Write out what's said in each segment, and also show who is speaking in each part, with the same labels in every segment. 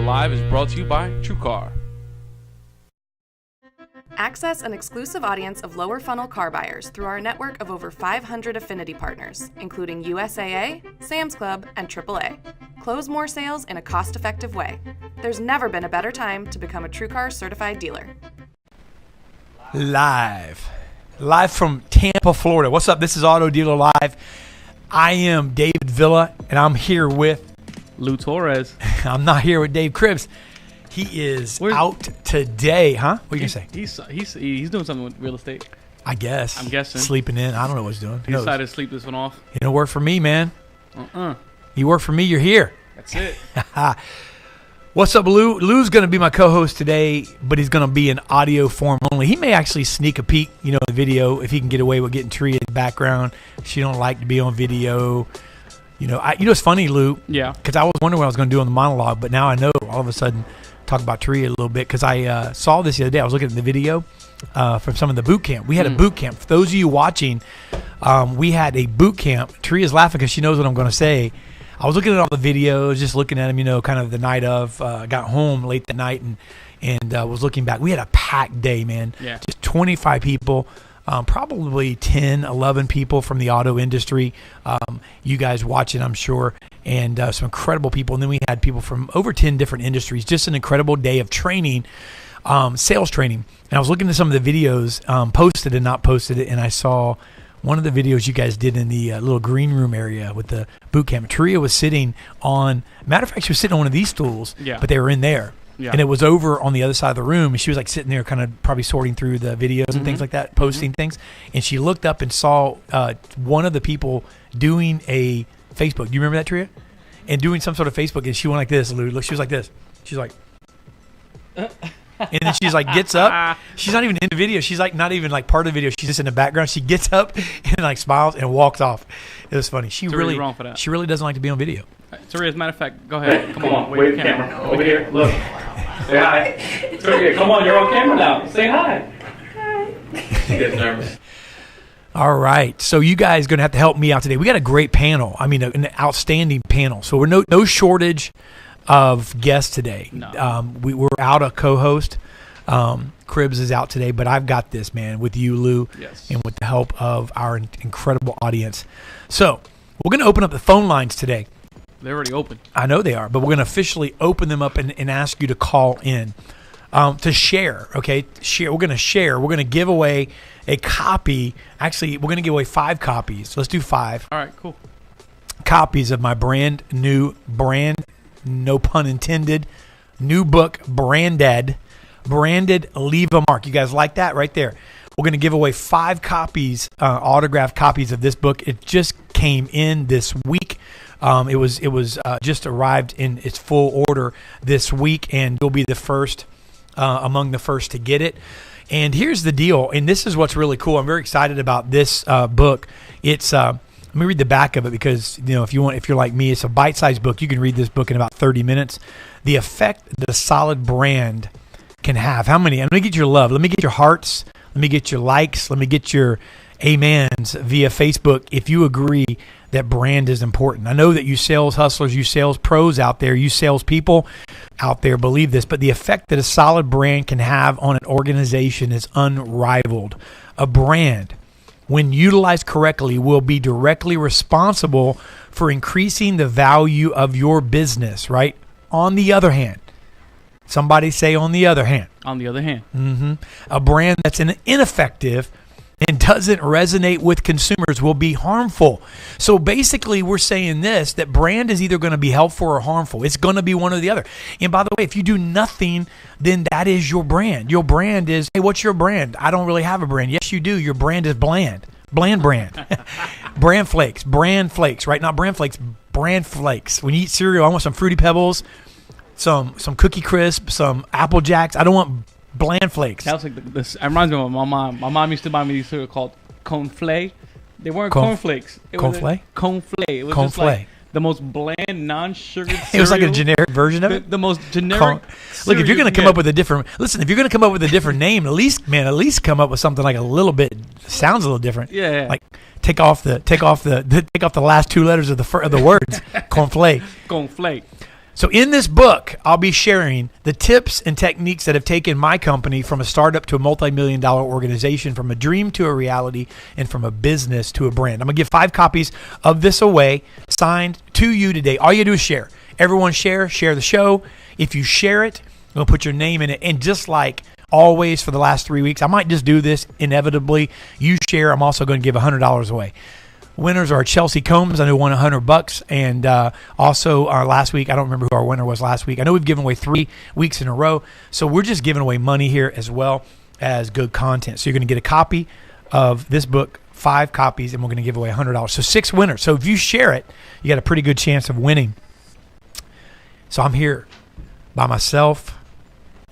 Speaker 1: Dealer Live is brought to you by TrueCar.
Speaker 2: Access an exclusive audience of lower funnel car buyers through our network of over 500 affinity partners, including USAA, Sam's Club, and AAA. Close more sales in a cost-effective way. There's never been a better time to become a TrueCar certified dealer.
Speaker 3: Live from Tampa, Florida. What's up? This is Auto Dealer Live. I am David Villa, and I'm here with
Speaker 4: Lou Torres.
Speaker 3: I'm not here with Dave Cribs. He is out today, huh? What are you gonna
Speaker 4: say? He's doing something with real estate.
Speaker 3: I guess.
Speaker 4: I'm guessing.
Speaker 3: Sleeping in. I don't know what he's doing.
Speaker 4: He decided to sleep this one off.
Speaker 3: You don't work for me, man. You work for me, you're here.
Speaker 4: That's it.
Speaker 3: What's up, Lou? Lou's going to be my co-host today, but he's going to be in audio form only. He may actually sneak a peek, in the video if he can get away with getting Tria in the background. She don't like to be on video. It's funny, Lou.
Speaker 4: Yeah.
Speaker 3: Because I was wondering what I was going to do on the monologue, but now I know all of a sudden talk about Tria a little bit because I saw this the other day. I was looking at the video from some of the boot camp. We had a boot camp. For those of you watching, we had a boot camp. Tria's laughing because she knows what I'm going to say. I was looking at all the videos, just looking at them, kind of the night of. Got home late that night and was looking back. We had a packed day, man.
Speaker 4: Yeah.
Speaker 3: Just 25 people, probably 10, 11 people from the auto industry. You guys watching, I'm sure, and some incredible people. And then we had people from over 10 different industries. Just an incredible day of training, sales training. And I was looking at some of the videos, posted and not posted it, and I saw one of the videos you guys did in the little green room area with the boot camp. Tria was sitting on, matter of fact, she was sitting on one of these stools, but they were in there.
Speaker 4: Yeah.
Speaker 3: And it was over on the other side of the room. And she was like sitting there kind of probably sorting through the videos and things like that, posting things. And she looked up and saw one of the people doing a Facebook. Do you remember that, Tria? And doing some sort of Facebook. And she went like this, Lou. Look, she was like this. She's like... And then she's like, gets up. She's not even in the video. She's like not even like part of the video. She's just in the background. She gets up and like smiles and walks off. It was funny. She really
Speaker 4: wrong for that.
Speaker 3: She really doesn't like to be on video.
Speaker 4: Taria, as a matter of fact, go ahead.
Speaker 5: Come on, wave the camera. Over here, look. Say hi. Taria, come on, you're on camera now. Say hi. Hi. She gets nervous.
Speaker 3: All right. So you guys are going to have to help me out today. We got a great panel. I mean, an outstanding panel. So we're no shortage of guests today.
Speaker 4: No.
Speaker 3: We're out a co-host. Cribs is out today, but I've got this, man, with you, Lou, and with the help of our incredible audience. So we're going to open up the phone lines today.
Speaker 4: They're already open.
Speaker 3: I know they are, but we're going to officially open them up and ask you to call in to share, okay? Share. We're going to share. We're going to give away a copy. Actually, we're going to give away 5 copies. Let's do 5.
Speaker 4: All right, cool.
Speaker 3: Copies of my brand, no pun intended, new book, Branded, Leave a Mark. You guys like that right there? We're going to give away 5 copies, autographed copies of this book. It just came in this week. It was just arrived in its full order this week, and you'll be the first, among the first to get it. And here's the deal, and this is what's really cool. I'm very excited about this book. It's let me read the back of it because, if you're like me, it's a bite-sized book. You can read this book in about 30 minutes. The effect that a solid brand can have. How many? Let me get your love. Let me get your hearts. Let me get your likes. Let me get your amens via Facebook if you agree that brand is important. I know that you sales hustlers, you sales pros out there, you sales people out there believe this, but the effect that a solid brand can have on an organization is unrivaled. A brand, when utilized correctly, will be directly responsible for increasing the value of your business, right? On the other hand, somebody say on the other hand.
Speaker 4: On the other hand.
Speaker 3: A brand that's ineffective and doesn't resonate with consumers will be harmful. So basically, we're saying this, that brand is either going to be helpful or harmful. It's going to be one or the other. And by the way, if you do nothing, then that is your brand. Your brand is, hey, what's your brand? I don't really have a brand. Yes, you do. Your brand is bland. Bland brand. Bran flakes, right? Not bran flakes, bran flakes. When you eat cereal, I want some Fruity Pebbles, some Cookie Crisp, some Apple Jacks. I don't want bland flakes.
Speaker 4: That was like this. It reminds me of my mom. My mom used to buy me these cereal called Cornflake. They weren't cornflakes.
Speaker 3: Cornflake?
Speaker 4: Cornflake. It was just like the most bland, non-sugared cereal.
Speaker 3: It was like a generic version of it?
Speaker 4: The most generic
Speaker 3: Look, if you're going to come up with a different... Listen, if you're going to come up with a different name, at least come up with something like a little bit... Sounds a little different.
Speaker 4: Yeah.
Speaker 3: Like, take off the last 2 letters of the words. Cornflake.
Speaker 4: Cornflake.
Speaker 3: So in this book, I'll be sharing the tips and techniques that have taken my company from a startup to a multi-million-dollar organization, from a dream to a reality, and from a business to a brand. I'm going to give 5 copies of this away, signed to you today. All you do is share. Everyone share the show. If you share it, I'm going to put your name in it. And just like always for the last 3 weeks, I might just do this inevitably. You share. I'm also going to give $100 away. Winners are Chelsea Combs. I know won $100, and also our last week, I don't remember who our winner was last week. I know we've given away 3 weeks in a row, so we're just giving away money here as well as good content. So you're going to get a copy of this book, 5 copies, and we're going to give away $100. So 6 winners. So if you share it, you got a pretty good chance of winning. So I'm here by myself.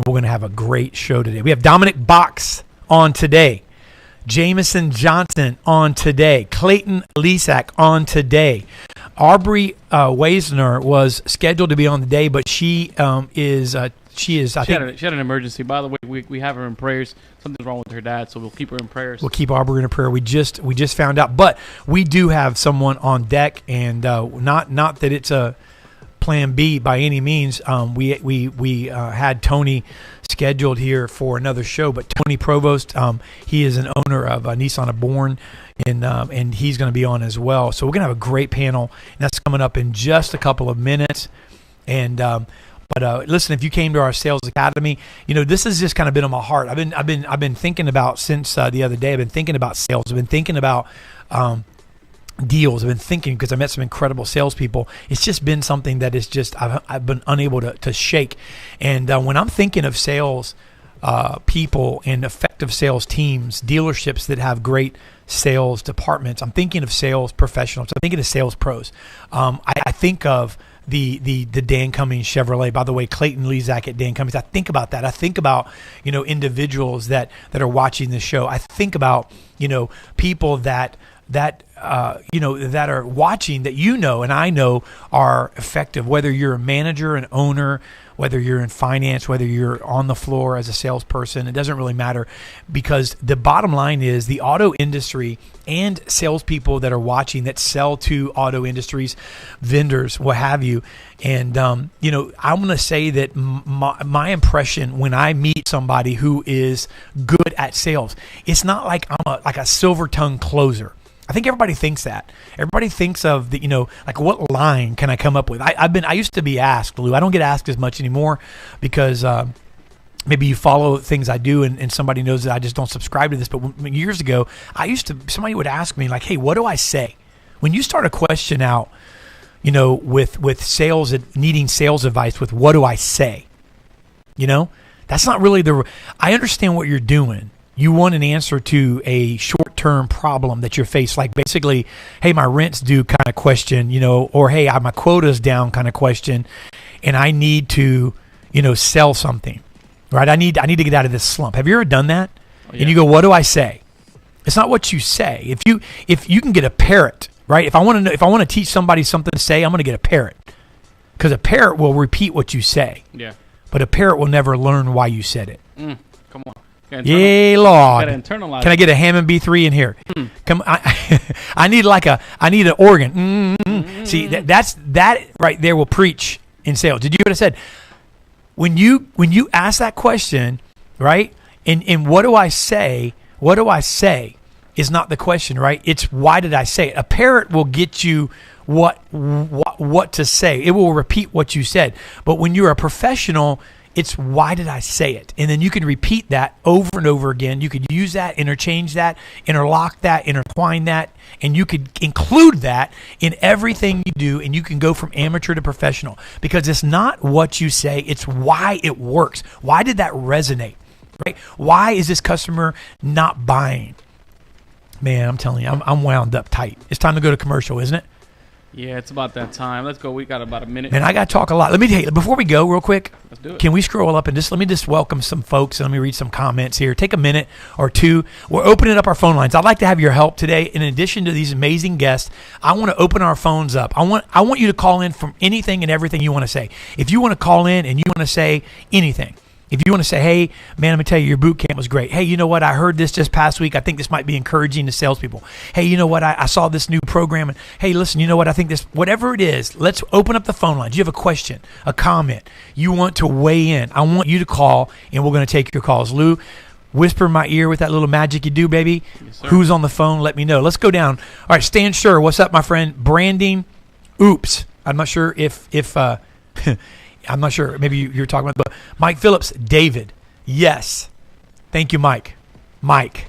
Speaker 3: We're going to have a great show today. We have Dominic Box on today. Jameson Johnson on today. Clayton Lesak on today. Aubrey Weisner was scheduled to be on the day, but she is. She had
Speaker 4: an emergency. By the way, we have her in prayers. Something's wrong with her dad, so we'll keep her in prayers.
Speaker 3: We'll keep Aubrey in a prayer. We just found out, but we do have someone on deck, and not that it's a plan B by any means. We had Tony scheduled here for another show, but Tony Provost, he is an owner of Nissan of Bourne, and he's going to be on as well. So we're going to have a great panel, and that's coming up in just a couple of minutes. And but listen, if you came to our Sales Academy, this has just kind of been on my heart. I've been thinking about since the other day. I've been thinking about sales. I've been thinking about deals. I've been thinking, because I met some incredible salespeople. It's just been something that is just I've been unable to shake. And when I'm thinking of sales people and effective sales teams, dealerships that have great sales departments, I'm thinking of sales professionals. I'm thinking of sales pros. I think of the Dan Cummings Chevrolet. By the way, Clayton Lesak at Dan Cummings. I think about that. I think about individuals that are watching this show. I think about people that are watching, that and I know are effective, whether you're a manager, an owner, whether you're in finance, whether you're on the floor as a salesperson. It doesn't really matter, because the bottom line is the auto industry and salespeople that are watching that sell to auto industries, vendors, what have you. And, I'm going to say that my impression when I meet somebody who is good at sales, it's not like I'm like a silver-tongued closer. I think everybody thinks that. Everybody thinks of like what line can I come up with? I used to be asked, Lou. I don't get asked as much anymore because maybe you follow things I do and somebody knows that I just don't subscribe to this. But years ago, somebody would ask me like, hey, what do I say? When you start a question out, with sales, needing sales advice with what do I say? That's not really I understand what you're doing. You want an answer to a short-term problem that you're faced, like basically, hey, my rent's due kind of question, or hey, my quota's down kind of question, and I need to, sell something, right? I need to get out of this slump. Have you ever done that? Oh, yeah. And you go, what do I say? It's not what you say. If you can get a parrot, right? If I want to teach somebody something to say, I'm going to get a parrot, because a parrot will repeat what you say.
Speaker 4: Yeah.
Speaker 3: But a parrot will never learn why you said it.
Speaker 4: Come on.
Speaker 3: Yay, Lord.
Speaker 4: Can
Speaker 3: I get a Hammond B3 in here? Come, I need an organ. See, that right there will preach in sales. Did you hear what I said? When you ask that question, right? And what do I say? What do I say is not the question, right? It's why did I say it? A parrot will get you what to say. It will repeat what you said. But when you're a professional, it's why did I say it? And then you can repeat that over and over again. You could use that, interchange that, interlock that, intertwine that, and you could include that in everything you do, and you can go from amateur to professional, because it's not what you say, it's why it works. Why did that resonate, right? Why is this customer not buying? Man, I'm telling you, I'm wound up tight. It's time to go to commercial, isn't it?
Speaker 4: Yeah, it's about that time. Let's go. We got about a minute.
Speaker 3: Man, I got to talk a lot. Before we go real quick,
Speaker 4: let's do it.
Speaker 3: Can we scroll up and let me welcome some folks, and let me read some comments here. Take a minute or two. We're opening up our phone lines. I'd like to have your help today. In addition to these amazing guests, I want to open our phones up. I want you to call in from anything and everything you want to say. If you want to call in and you want to say anything, If you want to say, hey, man, let me tell you, your boot camp was great. Hey, you know what? I heard this just past week. I think this might be encouraging to salespeople. Hey, you know what? I saw this new program. And hey, listen, you know what? I think this, whatever it is, let's open up the phone lines. You have a question, a comment. You want to weigh in. I want you to call, and we're going to take your calls. Lou, whisper in my ear with that little magic you do, baby.
Speaker 4: Yes,
Speaker 3: Who's on the phone? Let me know. Let's go down. All right, Stan Schur, what's up, my friend? Branding. Oops. I'm not sure if I'm not sure. Maybe you're talking about, but Mike Phillips, David. Yes. Thank you, Mike. Mike.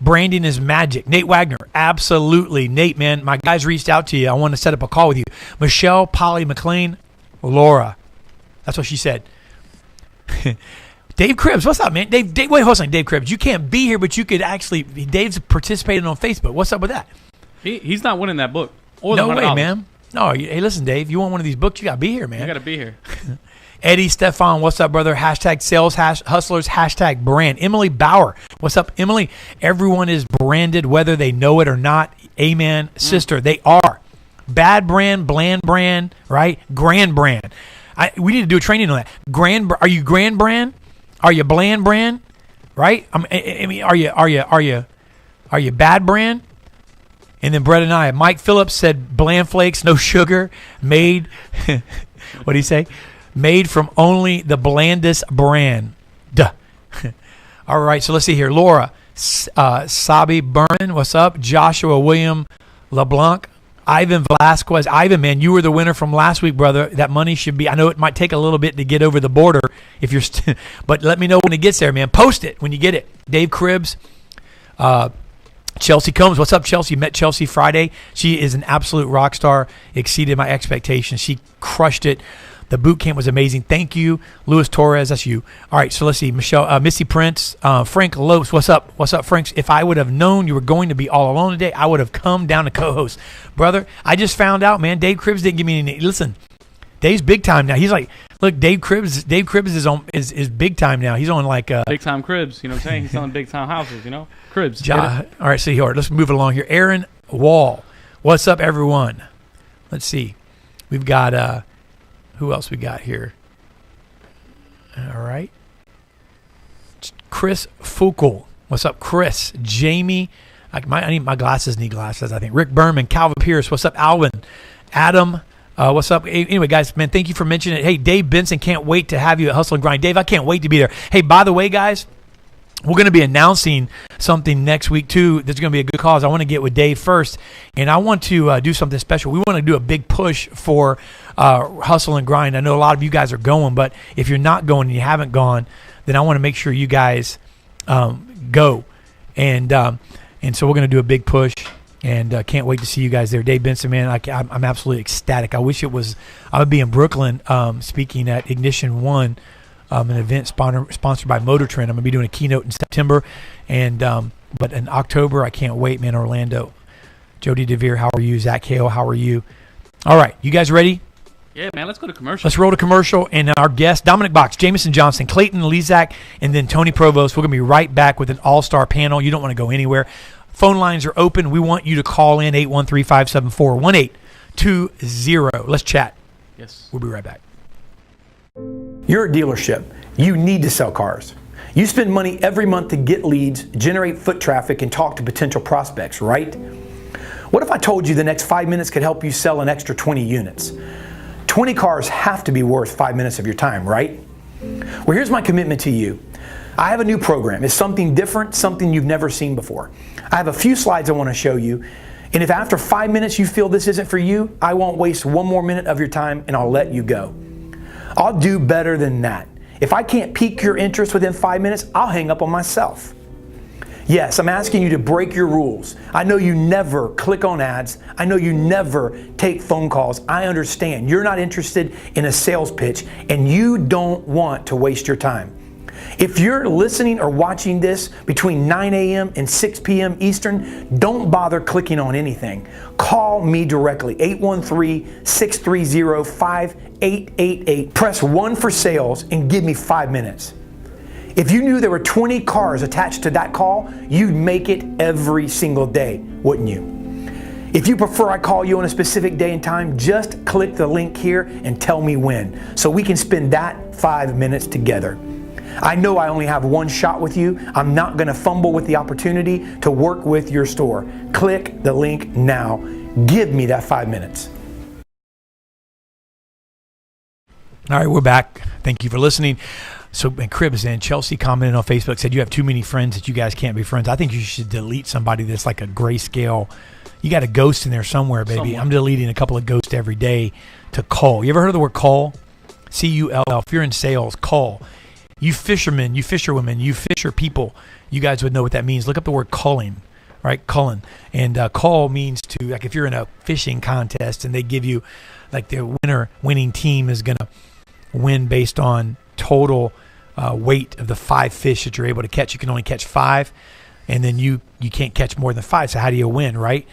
Speaker 3: Branding is magic. Nate Wagner. Absolutely. Nate, man, my guys reached out to you. I want to set up a call with you. Michelle, Polly McLean, Laura. That's what she said. Dave Cribbs, what's up, man? Dave, wait, hold on, Dave Cribbs. You can't be here, but you could actually. Dave's participating on Facebook. What's up with that?
Speaker 4: He's not winning that book. Or
Speaker 3: No
Speaker 4: the $100.
Speaker 3: way, man. No, hey, listen, Dave. You want one of these books? You got to be here, man.
Speaker 4: You got to be here.
Speaker 3: Eddie Stefan, what's up, brother? Hashtag sales hustlers, hashtag brand. Emily Bauer, what's up, Emily? Everyone is branded, whether they know it or not. Amen, sister. They are. Bad brand, bland brand, right? Grand brand. We need to do a training on that. Are you grand brand? Are you bland brand? Right? I mean, are you bad brand? And then Brett and I, Mike Phillips said bland flakes, no sugar, made, what do you say? Made from only the blandest brand. Duh. All right, so let's see here. Laura, Sabi Berman, what's up? Joshua William LeBlanc, Ivan Velasquez. Ivan, man, you were the winner from last week, brother. That money should be, I know it might take a little bit to get over the border if you're, but let me know when it gets there, man. Post it when you get it. Dave Cribbs, Chelsea Combs, what's up, Chelsea? Met Chelsea Friday. She is an absolute rock star. Exceeded my expectations. She crushed it. The boot camp was amazing. Thank you, Luis Torres. That's you. All right, so let's see. Michelle, Missy Prince, Frank Lopes. What's up? What's up, Frank? If I would have known you were going to be all alone today, I would have come down to co-host, brother. I just found out, man. Dave Cribbs didn't give me any. Listen, Dave's big time now. He's like, look, Dave Cribbs is big time now. He's on like
Speaker 4: big time cribs. You know what I'm saying? He's selling big time houses. You know, cribs.
Speaker 3: All right, see here. Let's move it along here. Aaron Wall. What's up, everyone? Let's see. We've got who else we got here? All right. Chris Fukel. What's up, Chris? Jamie. I need my glasses. Need glasses, I think. Rick Berman. Calvin Pierce. What's up, Alvin? Adam. What's up? Anyway, guys, man, thank you for mentioning it. Hey, Dave Benson, can't wait to have you at Hustle and Grind. Dave, I can't wait to be there. Hey, by the way, guys, we're going to be announcing something next week, too. That's going to be a good cause. I want to get with Dave first, and I want to do something special. We want to do a big push for Hustle and Grind. I know a lot of you guys are going, but if you're not going and you haven't gone, then I want to make sure you guys go. And so we're going to do a big push, and can't wait to see you guys there. Dave Benson, man, I'm absolutely ecstatic. I wish I would be in Brooklyn speaking at Ignition One, an event sponsored by Motor Trend. I'm going to be doing a keynote in September, and but in October, I can't wait, man. Orlando. Jody DeVere, how are you? Zach Hale, how are you? All right, you guys ready?
Speaker 4: Yeah, man, let's go to commercial.
Speaker 3: Let's roll to commercial, and our guest, Dominic Box, Jameson Johnson, Clayton Lezak, and then Tony Provost. We're going to be right back with an all-star panel. You don't want to go anywhere. Phone lines are open. We want you to call in 813-574-1820. Let's chat.
Speaker 4: Yes.
Speaker 3: We'll be right back. You're a dealership. You need to sell cars. You spend money every month to get leads, generate foot traffic, and talk to potential prospects, right? What if I told you the next 5 minutes could help you sell an extra 20 units? 20 cars have to be worth 5 minutes of your time, right? Well, here's my commitment to you. I have a new program. It's something different, something you've never seen before. I have a few slides I want to show you, and if after 5 minutes you feel this isn't for you, I won't waste one more minute of your time and I'll let you go. I'll do better than that. If I can't pique your interest within 5 minutes, I'll hang up on myself. Yes, I'm asking you to break your rules. I know you never click on ads. I know you never take phone calls. I understand you're not interested in a sales pitch and you don't want to waste your time. If you're listening or watching this between 9 a.m. and 6 p.m. Eastern, don't bother clicking on anything. Call me directly, 813-630-5888. Press 1 for sales and give me 5 minutes. If you knew there were 20 cars attached to that call, you'd make it every single day, wouldn't you? If you prefer I call you on a specific day and time, just click the link here and tell me when, so we can spend that 5 minutes together. I know I only have one shot with you. I'm not going to fumble with the opportunity to work with your store. Click the link now. Give me that 5 minutes. All right, we're back. Thank you for listening. So, and Cribs and Chelsea commented on Facebook, said you have too many friends that you guys can't be friends. I think you should delete somebody that's like a grayscale. You got a ghost in there somewhere, baby. I'm deleting a couple of ghosts every day to call. You ever heard of the word call? C-U-L-L. If you're in sales, call. You fishermen, you fisherwomen, you fisher people, you guys would know what that means. Look up the word culling, right? Culling. And call means to, like if you're in a fishing contest and they give you, like the winning team is going to win based on total weight of the 5 fish that you're able to catch. You can only catch 5, and then you can't catch more than 5. So how do you win, right?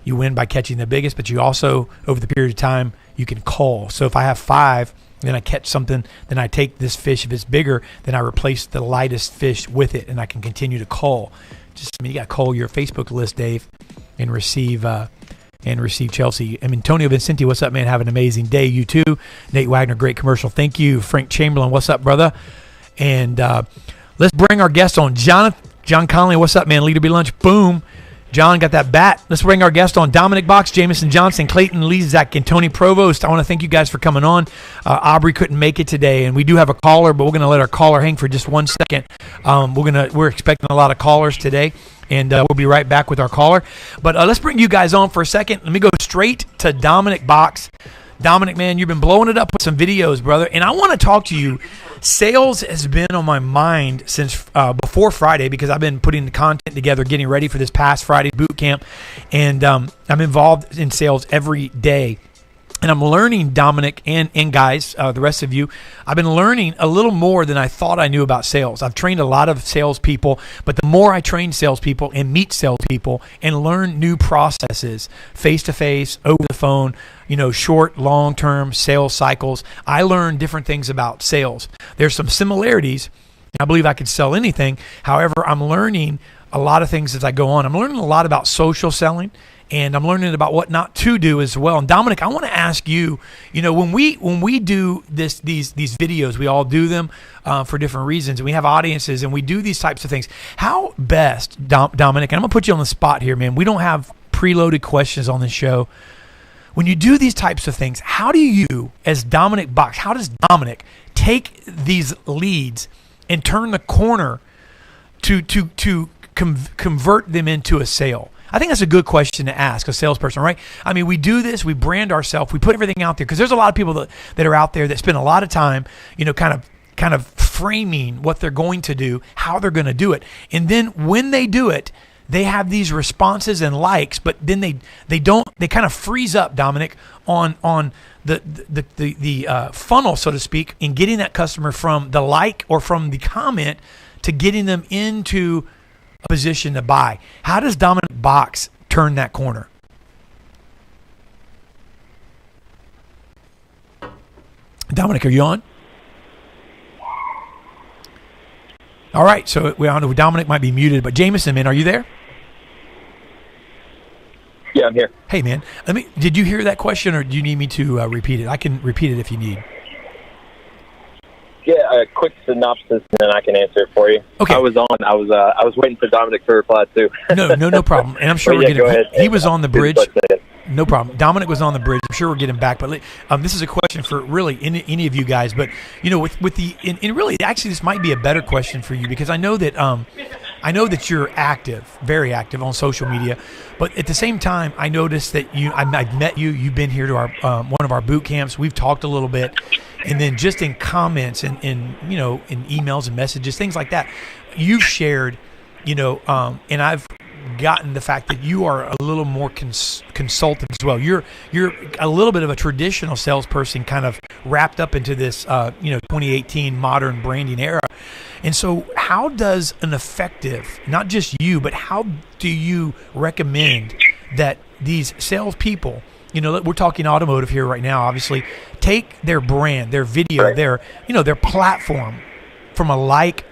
Speaker 3: You win by catching the biggest, but you also, over the period of time, you can cull. So if I have 5, then I catch something, then I take this fish. If it's bigger, then I replace the lightest fish with it, and I can continue to cull. You got to cull your Facebook list, Dave, and receive Chelsea. Antonio Vincenti, what's up, man? Have an amazing day. You too. Nate Wagner, great commercial. Thank you. Frank Chamberlain, what's up, brother? And let's bring our guest on. John Conley, what's up, man? Leader Be Lunch. Boom. John got that bat. Let's bring our guest on. Dominic Box, Jameson Johnson, Clayton Lezak, and Tony Provost. I want to thank you guys for coming on. Aubrey couldn't make it today, and we do have a caller, but we're going to let our caller hang for just 1 second. We're expecting a lot of callers today, and we'll be right back with our caller. But let's bring you guys on for a second. Let me go straight to Dominic Box. Dominic, man, you've been blowing it up with some videos, brother, and I want to talk to you. Sales has been on my mind since before Friday because I've been putting the content together, getting ready for this past Friday boot camp, and I'm involved in sales every day. And I'm learning, Dominic and guys, the rest of you, I've been learning a little more than I thought I knew about sales. I've trained a lot of salespeople, but the more I train salespeople and meet salespeople and learn new processes, face-to-face, over the phone, short, long-term sales cycles, I learn different things about sales. There's some similarities. I believe I could sell anything. However, I'm learning a lot of things as I go on. I'm learning a lot about social selling. And I'm learning about what not to do as well. And Dominic, I want to ask you, when we do these videos, we all do them for different reasons, and we have audiences, and we do these types of things. How best, Dominic? And I'm gonna put you on the spot here, man. We don't have preloaded questions on this show. When you do these types of things, how do you, as Dominic Box, how does Dominic take these leads and turn the corner to convert them into a sale? I think that's a good question to ask a salesperson, right? I mean, we do this, we brand ourselves, we put everything out there because there's a lot of people that are out there that spend a lot of time, kind of framing what they're going to do, how they're going to do it. And then when they do it, they have these responses and likes, but then they kind of freeze up, Dominic, on the funnel, so to speak, in getting that customer from the like or from the comment to getting them into a position to buy. How does Dominic Box turn that corner? Dominic, are you on? All right, so Dominic might be muted, but Jameson, man, are you there?
Speaker 6: Yeah, I'm here.
Speaker 3: Hey, man, did you hear that question, or do you need me to repeat it? I can repeat it if you need.
Speaker 6: Yeah, a quick synopsis, and then I can answer it for you.
Speaker 3: Okay.
Speaker 6: I was waiting for Dominic to reply too.
Speaker 3: No problem. And I'm sure
Speaker 6: we're getting.
Speaker 3: He was on the bridge. No problem. Dominic was on the bridge. I'm sure we're getting back. But this is a question for really any of you guys. But really, actually, this might be a better question for you because I know that you're active, very active on social media. But at the same time, I noticed that I've met you. You've been here to our one of our boot camps. We've talked a little bit. And then just in comments and in emails and messages, things like that, you've shared, and I've gotten the fact that you are a little more consultative as well. You're a little bit of a traditional salesperson kind of wrapped up into this, 2018 modern branding era. And so how does an effective, not just you, but how do you recommend that these salespeople, we're talking automotive here right now, obviously, take their brand, their video, their platform from a like,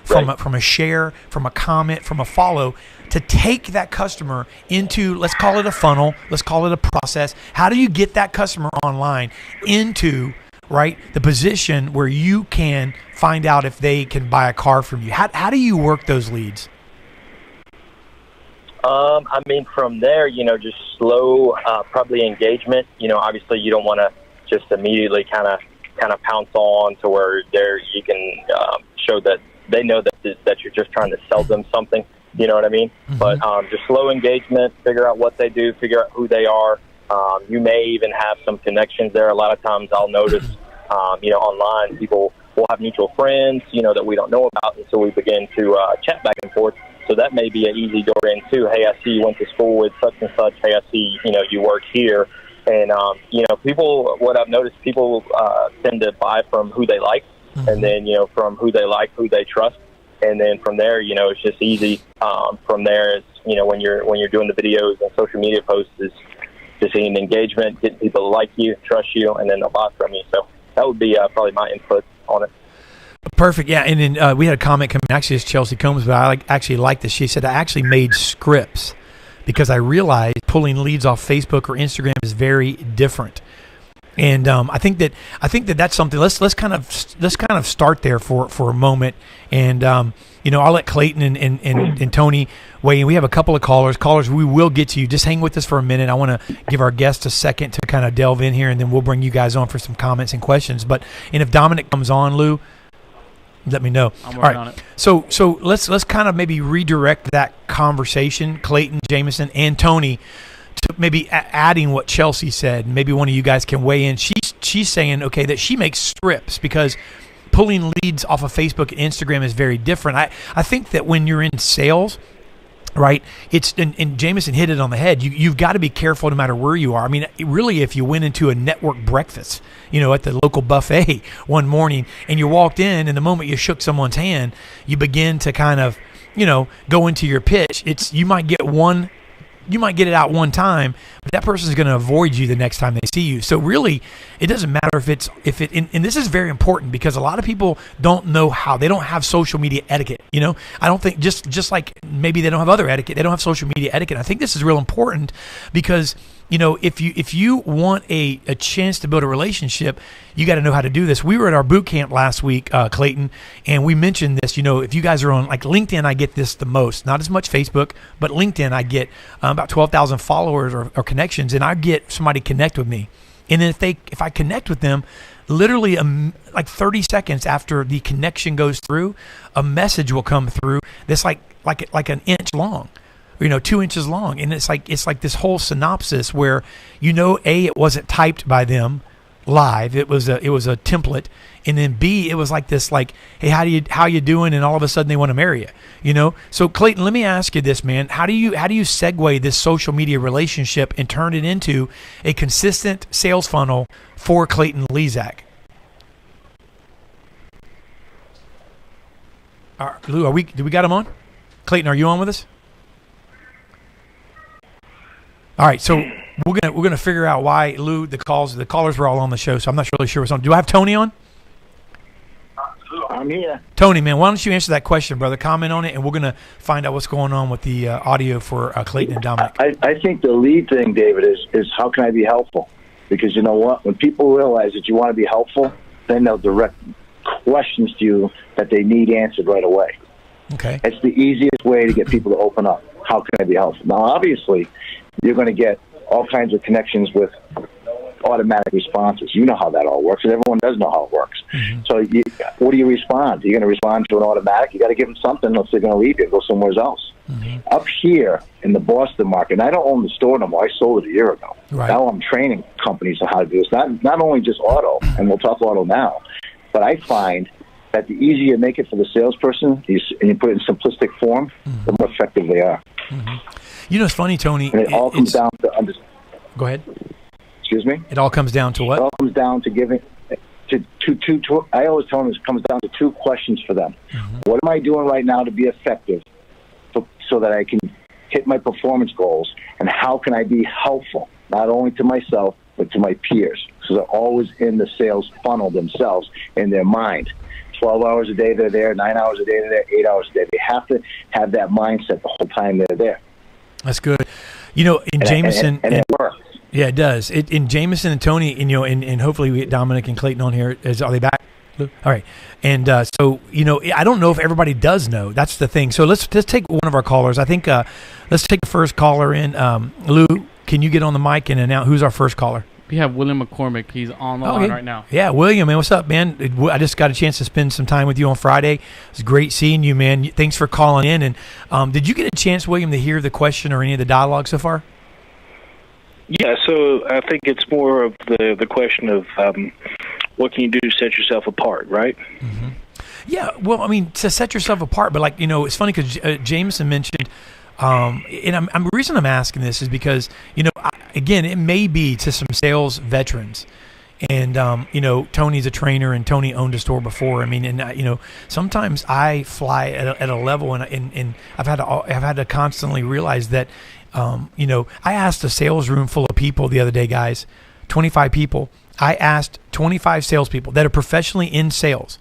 Speaker 3: from a share, from a comment, from a follow, to take that customer into, let's call it a funnel, let's call it a process. How do you get that customer online into right? The position where you can find out if they can buy a car from you. How do you work those leads?
Speaker 6: I mean, from there, just slow, probably engagement. Obviously you don't want to just immediately kind of pounce on to where you can show that they know that you're just trying to sell them something. You know what I mean? Mm-hmm. But just slow engagement, figure out what they do, figure out who they are. You may even have some connections there. A lot of times I'll notice, online people will have mutual friends, that we don't know about, and so we begin to chat back and forth. So that may be an easy door in too. Hey, I see you went to school with such and such. Hey, I see, you work here. And, people, what I've noticed, people tend to buy from who they like, mm-hmm. and then, from who they like, who they trust. And then from there, it's just easy. From there, it's, when you're doing the videos and social media posts, is just seeing engagement, getting people to like you, trust you, and then they'll buy from you. So that would be probably my input on it.
Speaker 3: Perfect. Yeah, and then we had a comment coming. Actually, it's Chelsea Combs, but I actually like this. She said, I actually made scripts because I realized pulling leads off Facebook or Instagram is very different. And I think that that's something. Let's kind of start there for a moment. And I'll let Clayton and Tony weigh in. We have a couple of callers. We will get to you. Just hang with us for a minute. I want to give our guests a second to kind of delve in here, and then we'll bring you guys on for some comments and questions. And if Dominic comes on, Lou, let me know.
Speaker 4: I'm working on it.
Speaker 3: So let's kind of maybe redirect that conversation, Clayton, Jameson, and Tony, to maybe adding what Chelsea said. Maybe one of you guys can weigh in. She's saying, okay, that she makes strips because pulling leads off of Facebook and Instagram is very different. I think that when you're in sales, right, it's and Jameson hit it on the head. You've got to be careful no matter where you are. I mean, really, if you went into a network breakfast, at the local buffet one morning, and you walked in, and the moment you shook someone's hand, you begin to kind of, go into your pitch. You might get it out one time, but that person's going to avoid you the next time they see you. So really, it doesn't matter and this is very important because a lot of people don't know they don't have social media etiquette. I don't think just like maybe they don't have other etiquette, they don't have social media etiquette. I think this is real important because if you want a chance to build a relationship, you got to know how to do this. We were at our boot camp last week, Clayton, and we mentioned this. If you guys are on like LinkedIn, I get this the most. Not as much Facebook, but LinkedIn, I get about 12,000 followers or connections, and I get somebody connect with me. And then if I connect with them, literally like 30 seconds after the connection goes through, a message will come through that's like an inch long. 2 inches long. And it's like this whole synopsis where, A, it wasn't typed by them live. It was a template. And then B, it was like this, like, hey, how you doing? And all of a sudden they want to marry you, So Clayton, let me ask you this, man. How do you segue this social media relationship and turn it into a consistent sales funnel for Clayton Lezak? Lou, do we got him on? Clayton, are you on with us? All right, so we're gonna figure out why Lou the callers were all on the show. So I'm not really sure what's on. Do I have Tony on?
Speaker 7: I'm here.
Speaker 3: Tony, man, why don't you answer that question, brother? Comment on it, and we're gonna find out what's going on with the audio for Clayton and Dominic.
Speaker 7: I think the lead thing, David, is how can I be helpful? Because you know what, when people realize that you want to be helpful, then they'll direct questions to you that they need answered right away.
Speaker 3: Okay,
Speaker 7: it's the easiest way to get people to open up. How can I be helpful? Now, obviously, you're going to get all kinds of connections with automatic responses. You know how that all works, and everyone does know how it works. Mm-hmm. So what do you respond? You're going to respond to an automatic? You got to give them something, else they're going to leave you and go somewhere else. Mm-hmm. Up here in the Boston market, and I don't own the store no more. I sold it a year ago. Right. Now I'm training companies on how to do this. Not only just auto, and we'll talk auto now, but I find that the easier you make it for the salesperson, and you put it in simplistic form, mm-hmm. the more effective they are.
Speaker 3: Mm-hmm. It's funny, Tony.
Speaker 7: And it all comes down to
Speaker 3: Go ahead.
Speaker 7: Excuse me?
Speaker 3: It all comes down to what?
Speaker 7: It all comes down to giving to I always tell them it comes down to two questions for them. Mm-hmm. What am I doing right now to be effective so that I can hit my performance goals? And how can I be helpful, not only to myself, but to my peers? So they're always in the sales funnel themselves in their mind. 12 hours a day they're there, 9 hours a day they're there, 8 hours a day. They have to have that mindset the whole time they're there.
Speaker 3: That's good. In Jameson...
Speaker 7: And it works.
Speaker 3: Yeah, it does. In Jameson and Tony, and hopefully we get Dominic and Clayton on here. Are they back? All right. And so, I don't know if everybody does know. That's the thing. So let's take one of our callers. I think let's take the first caller in. Lou, can you get on the mic and announce who's our first caller?
Speaker 4: We have William McCormick. He's on the line right now.
Speaker 3: Yeah, William, man, what's up, man? I just got a chance to spend some time with you on Friday. It was great seeing you, man. Thanks for calling in. And did you get a chance, William, to hear the question or any of the dialogue so far?
Speaker 8: Yeah, so I think it's more of the question of what can you do to set yourself apart, right?
Speaker 3: Mm-hmm. Yeah, well, I mean, to set yourself apart, but it's funny because Jameson mentioned, and the reason I'm asking this is because, again, it may be to some sales veterans. And, Tony's a trainer and Tony owned a store before. I mean, and, sometimes I fly at a level and I've had to constantly realize that, I asked a sales room full of people the other day, guys, 25 people. I asked 25 salespeople that are professionally in sales,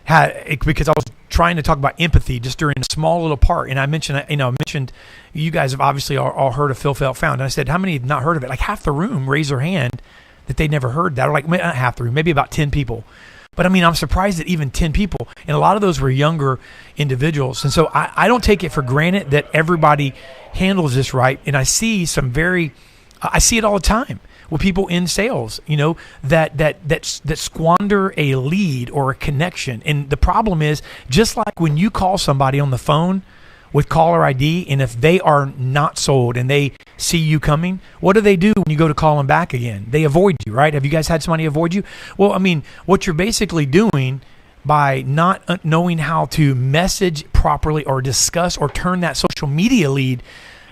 Speaker 3: because I was trying to talk about empathy just during a small little part. And I mentioned, you guys have obviously all heard of Phil Felt Found. And I said, how many have not heard of it? Like half the room raised their hand that they never heard that, or like not half the room, maybe about 10 people. But I mean, I'm surprised that even 10 people, and a lot of those were younger individuals. And so I don't take it for granted that everybody handles this right. And I see I see it all the time with people in sales, that squander a lead or a connection. And the problem is, just like when you call somebody on the phone with caller ID, and if they are not sold and they see you coming, what do they do when you go to call them back again? They avoid you, right? Have you guys had somebody avoid you? Well, I mean, what you're basically doing by not knowing how to message properly or discuss or turn that social media lead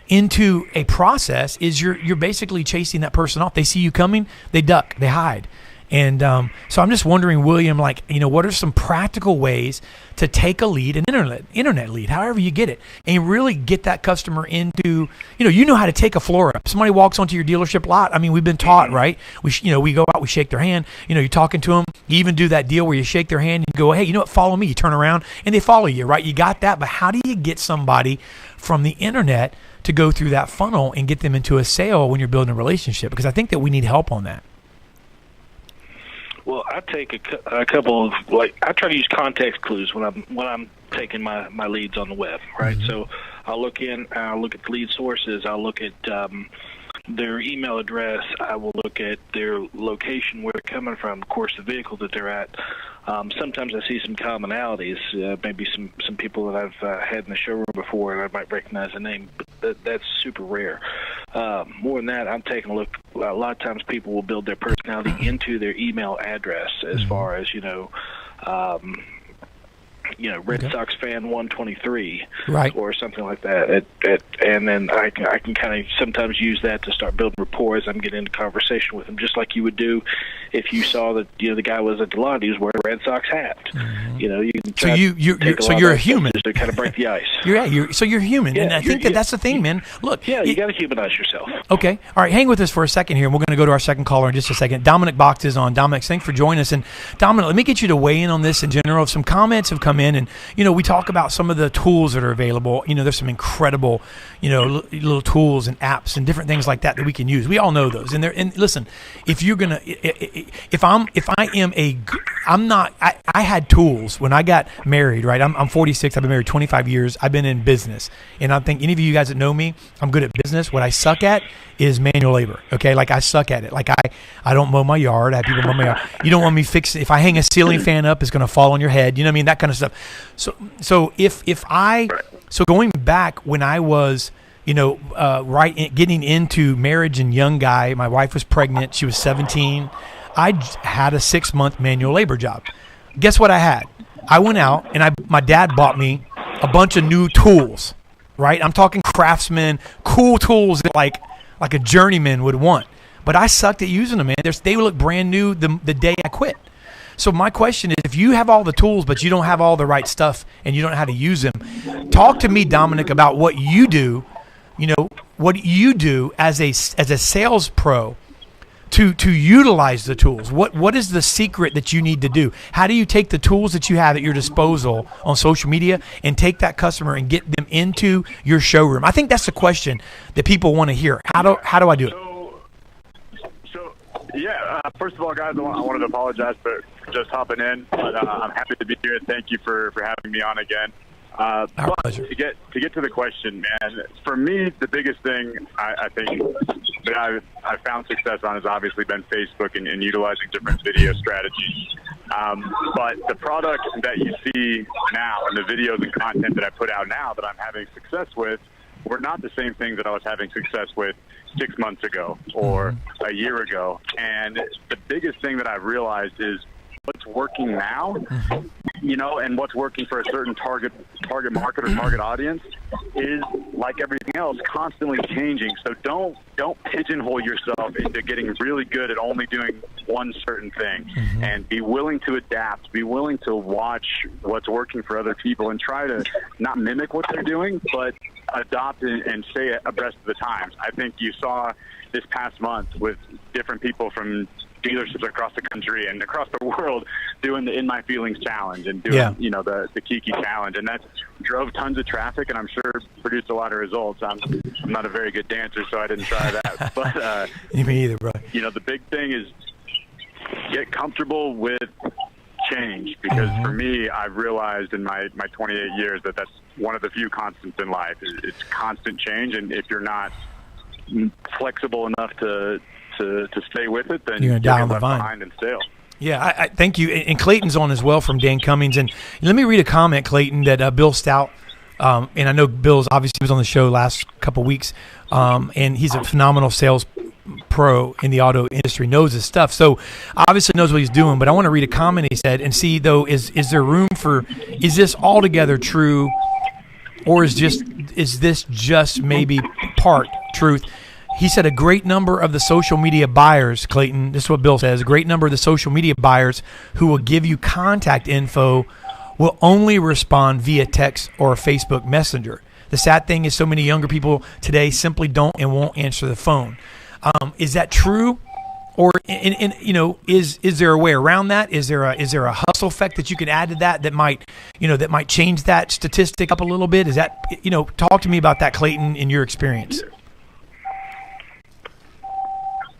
Speaker 3: into a process is you're basically chasing that person off. They see you coming, they duck, they hide. And so I'm just wondering, William, what are some practical ways to take a lead, an internet lead, however you get it, and really get that customer into, you know how to take a floor up. Somebody walks onto your dealership lot. I mean, we've been taught, right? We go out, we shake their hand. You're talking to them. You even do that deal where you shake their hand and you go, hey, you know what? Follow me. You turn around and they follow you, right? You got that. But how do you get somebody from the internet to go through that funnel and get them into a sale when you're building a relationship? Because I think that we need help on that.
Speaker 8: Well, I take a couple of I try to use context clues when I'm taking my leads on the web, right? Mm-hmm. So I'll look at the lead sources. I'll look at their email address. I will look at their location, where they're coming from, of course, the vehicle that they're at. Sometimes I see some commonalities, maybe some people that I've had in the showroom before, and I might recognize the name, but that's super rare. More than that, I'm taking a look. A lot of times people will build their personality into their email address, as far as, Red Sox fan 123,
Speaker 3: right,
Speaker 8: or something like that. And then I can kind of sometimes use that to start building rapport as I'm getting into conversation with them, just like you would do if you saw that the guy was at the lot, he was wearing a Red Sox hat. Mm-hmm. You can
Speaker 3: you're a human
Speaker 8: to kind of break the ice.
Speaker 3: You're human, and I think that's the thing, man. Look,
Speaker 8: you got to humanize yourself.
Speaker 3: Okay, all right, hang with us for a second here, and we're going to go to our second caller in just a second. Dominic Box is on. Dominic, thanks for joining us. And Dominic, let me get you to weigh in on this in general. Some comments have come in, and we talk about some of the tools that are available. There's some incredible, little tools and apps and different things like that we can use. We all know those. And listen, if you're gonna, I had tools when I got married. Right, I'm 46. I've been married 25 years. I've been in business, and I think any of you guys that know me, I'm good at business. What I suck at is manual labor. Okay, I suck at it. I don't mow my yard. I have people mow my yard. You don't want me fix. If I hang a ceiling fan up, it's going to fall on your head. You know what I mean? That kind of stuff. So going back when I was, getting into marriage and young guy, my wife was pregnant. She was 17. I had a 6-month manual labor job. Guess what I had? I went out and my dad bought me a bunch of new tools, right? I'm talking Craftsman, cool tools that like a journeyman would want. But I sucked at using them, man. They look brand new the day I quit. So my question is, if you have all the tools, but you don't have all the right stuff and you don't know how to use them, talk to me, Dominic, about what you do, what you do as a sales pro to utilize the tools. What is the secret that you need to do? How do you take the tools that you have at your disposal on social media and take that customer and get them into your showroom? I think that's the question that people want to hear. How do I do it?
Speaker 9: First of all, guys, I wanted to apologize for just hopping in, but I'm happy to be here. Thank you for having me on again.
Speaker 3: Our
Speaker 9: But
Speaker 3: pleasure.
Speaker 9: to get to the question, man, for me, the biggest thing I think that I've found success on has obviously been Facebook and utilizing different video strategies. But the product that you see now and the videos and content that I put out now that I'm having success with were not the same things that I was having success with 6 months ago or a year ago. And the biggest thing that I've realized is what's working now, and what's working for a certain target market or target audience is, like everything else, constantly changing. So don't pigeonhole yourself into getting really good at only doing one certain thing, and be willing to adapt, be willing to watch what's working for other people and try to not mimic what they're doing, but adopt and stay abreast of the times. I think you saw this past month with different people from dealerships across the country and across the world doing the In My Feelings challenge and doing, the Kiki challenge. And that drove tons of traffic and I'm sure produced a lot of results. I'm not a very good dancer, so I didn't try that. But,
Speaker 3: Me either, bro.
Speaker 9: The big thing is get comfortable with change, because for me, I've realized in my 28 years that that's one of the few constants in life. It's constant change. And if you're not flexible enough to stay with it, then
Speaker 3: you're going to die on the
Speaker 9: left
Speaker 3: vine.
Speaker 9: behind and stale.
Speaker 3: Yeah, I thank you. And Clayton's on as well from Dan Cummings. And let me read a comment, Clayton, that Bill Stout, and I know Bill's obviously was on the show last couple weeks, and he's a phenomenal sales pro in the auto industry, knows his stuff. So obviously knows what he's doing. But I want to read a comment he said and see, though, is there room for, is this altogether true, or is this just maybe part truth? He said a great number of the social media buyers, Clayton, this is what Bill says, a great number of the social media buyers who will give you contact info will only respond via text or Facebook Messenger. The sad thing is so many younger people today simply don't and won't answer the phone. Is that true? Or, is there a way around that? Is there a hustle effect that you can add to that might change that statistic up a little bit? Is that, talk to me about that, Clayton, in your experience.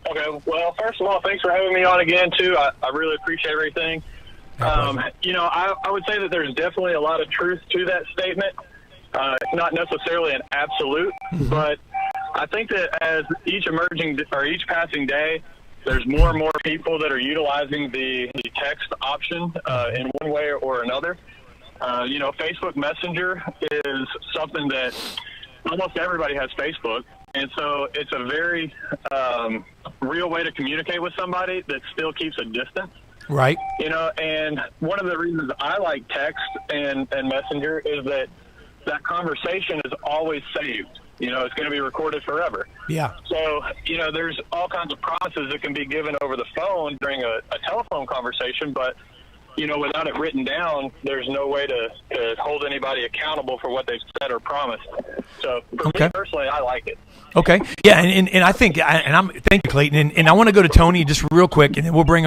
Speaker 10: Okay, well, first of all, thanks for having me on again, too. I really appreciate everything. I would say that there's definitely a lot of truth to that statement. Not necessarily an absolute, but I think that as each passing day, there's more and more people that are utilizing the text option in one way or another. Facebook Messenger is something that almost everybody has Facebook. And so it's a very real way to communicate with somebody that still keeps a distance.
Speaker 3: Right.
Speaker 10: And one of the reasons I like text and Messenger is that conversation is always saved. It's going to be recorded forever.
Speaker 3: Yeah.
Speaker 10: So, there's all kinds of promises that can be given over the phone during a telephone conversation, but without it written down, there's no way to hold anybody accountable for what they've said or promised. So, for me personally, I like it.
Speaker 3: Okay. Yeah, and I think, thank you, Clayton. And I want to go to Tony just real quick, and then we'll bring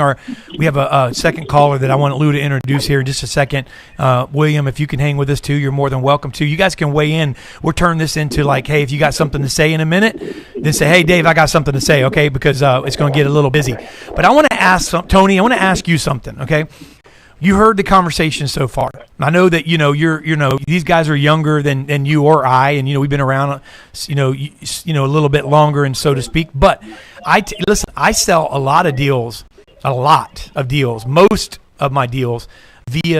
Speaker 3: we have a second caller that I want Lou to introduce here in just a second. William, if you can hang with us too, you're more than welcome to. You guys can weigh in. We'll turn this into like, hey, if you got something to say in a minute, then say, hey, Dave, I got something to say, okay, because it's going to get a little busy. But I want to ask, Tony, I want to ask you something, okay? You heard the conversation so far. I know that these guys are younger than you or I, and we've been around a little bit longer, and so to speak. But listen, I sell a lot of deals, most of my deals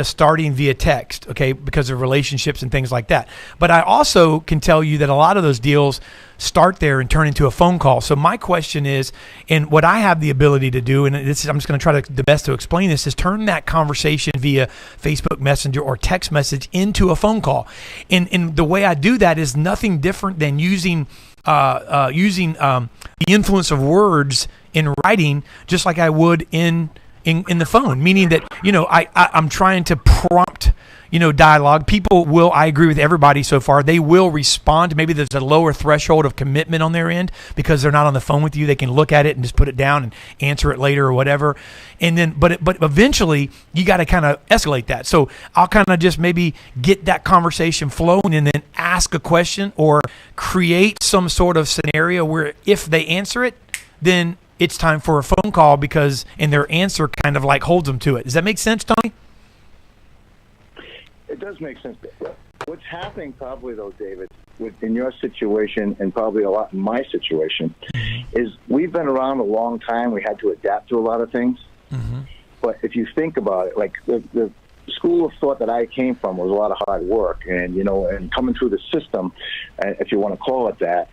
Speaker 3: starting via text, okay, because of relationships and things like that. But I also can tell you that a lot of those deals start there and turn into a phone call. So my question is, and what I have the ability to do, and I'm just going to try the best to explain this, is turn that conversation via Facebook Messenger or text message into a phone call. And the way I do that is nothing different than using the influence of words in writing, just like I would in the phone, meaning that, I'm trying to prompt, dialogue. People will, I agree with everybody so far, they will respond. Maybe there's a lower threshold of commitment on their end because they're not on the phone with you. They can look at it and just put it down and answer it later or whatever. And then, but eventually you got to kind of escalate that. So I'll kind of just maybe get that conversation flowing and then ask a question or create some sort of scenario where if they answer it, then it's time for a phone call and their answer kind of like holds them to it. Does that make sense, Tony?
Speaker 7: It does make sense. What's happening probably, though, David, in your situation and probably a lot in my situation, is we've been around a long time. We had to adapt to a lot of things.
Speaker 3: Mm-hmm.
Speaker 7: But if you think about it, like the school of thought that I came from was a lot of hard work, and and coming through the system, if you want to call it that,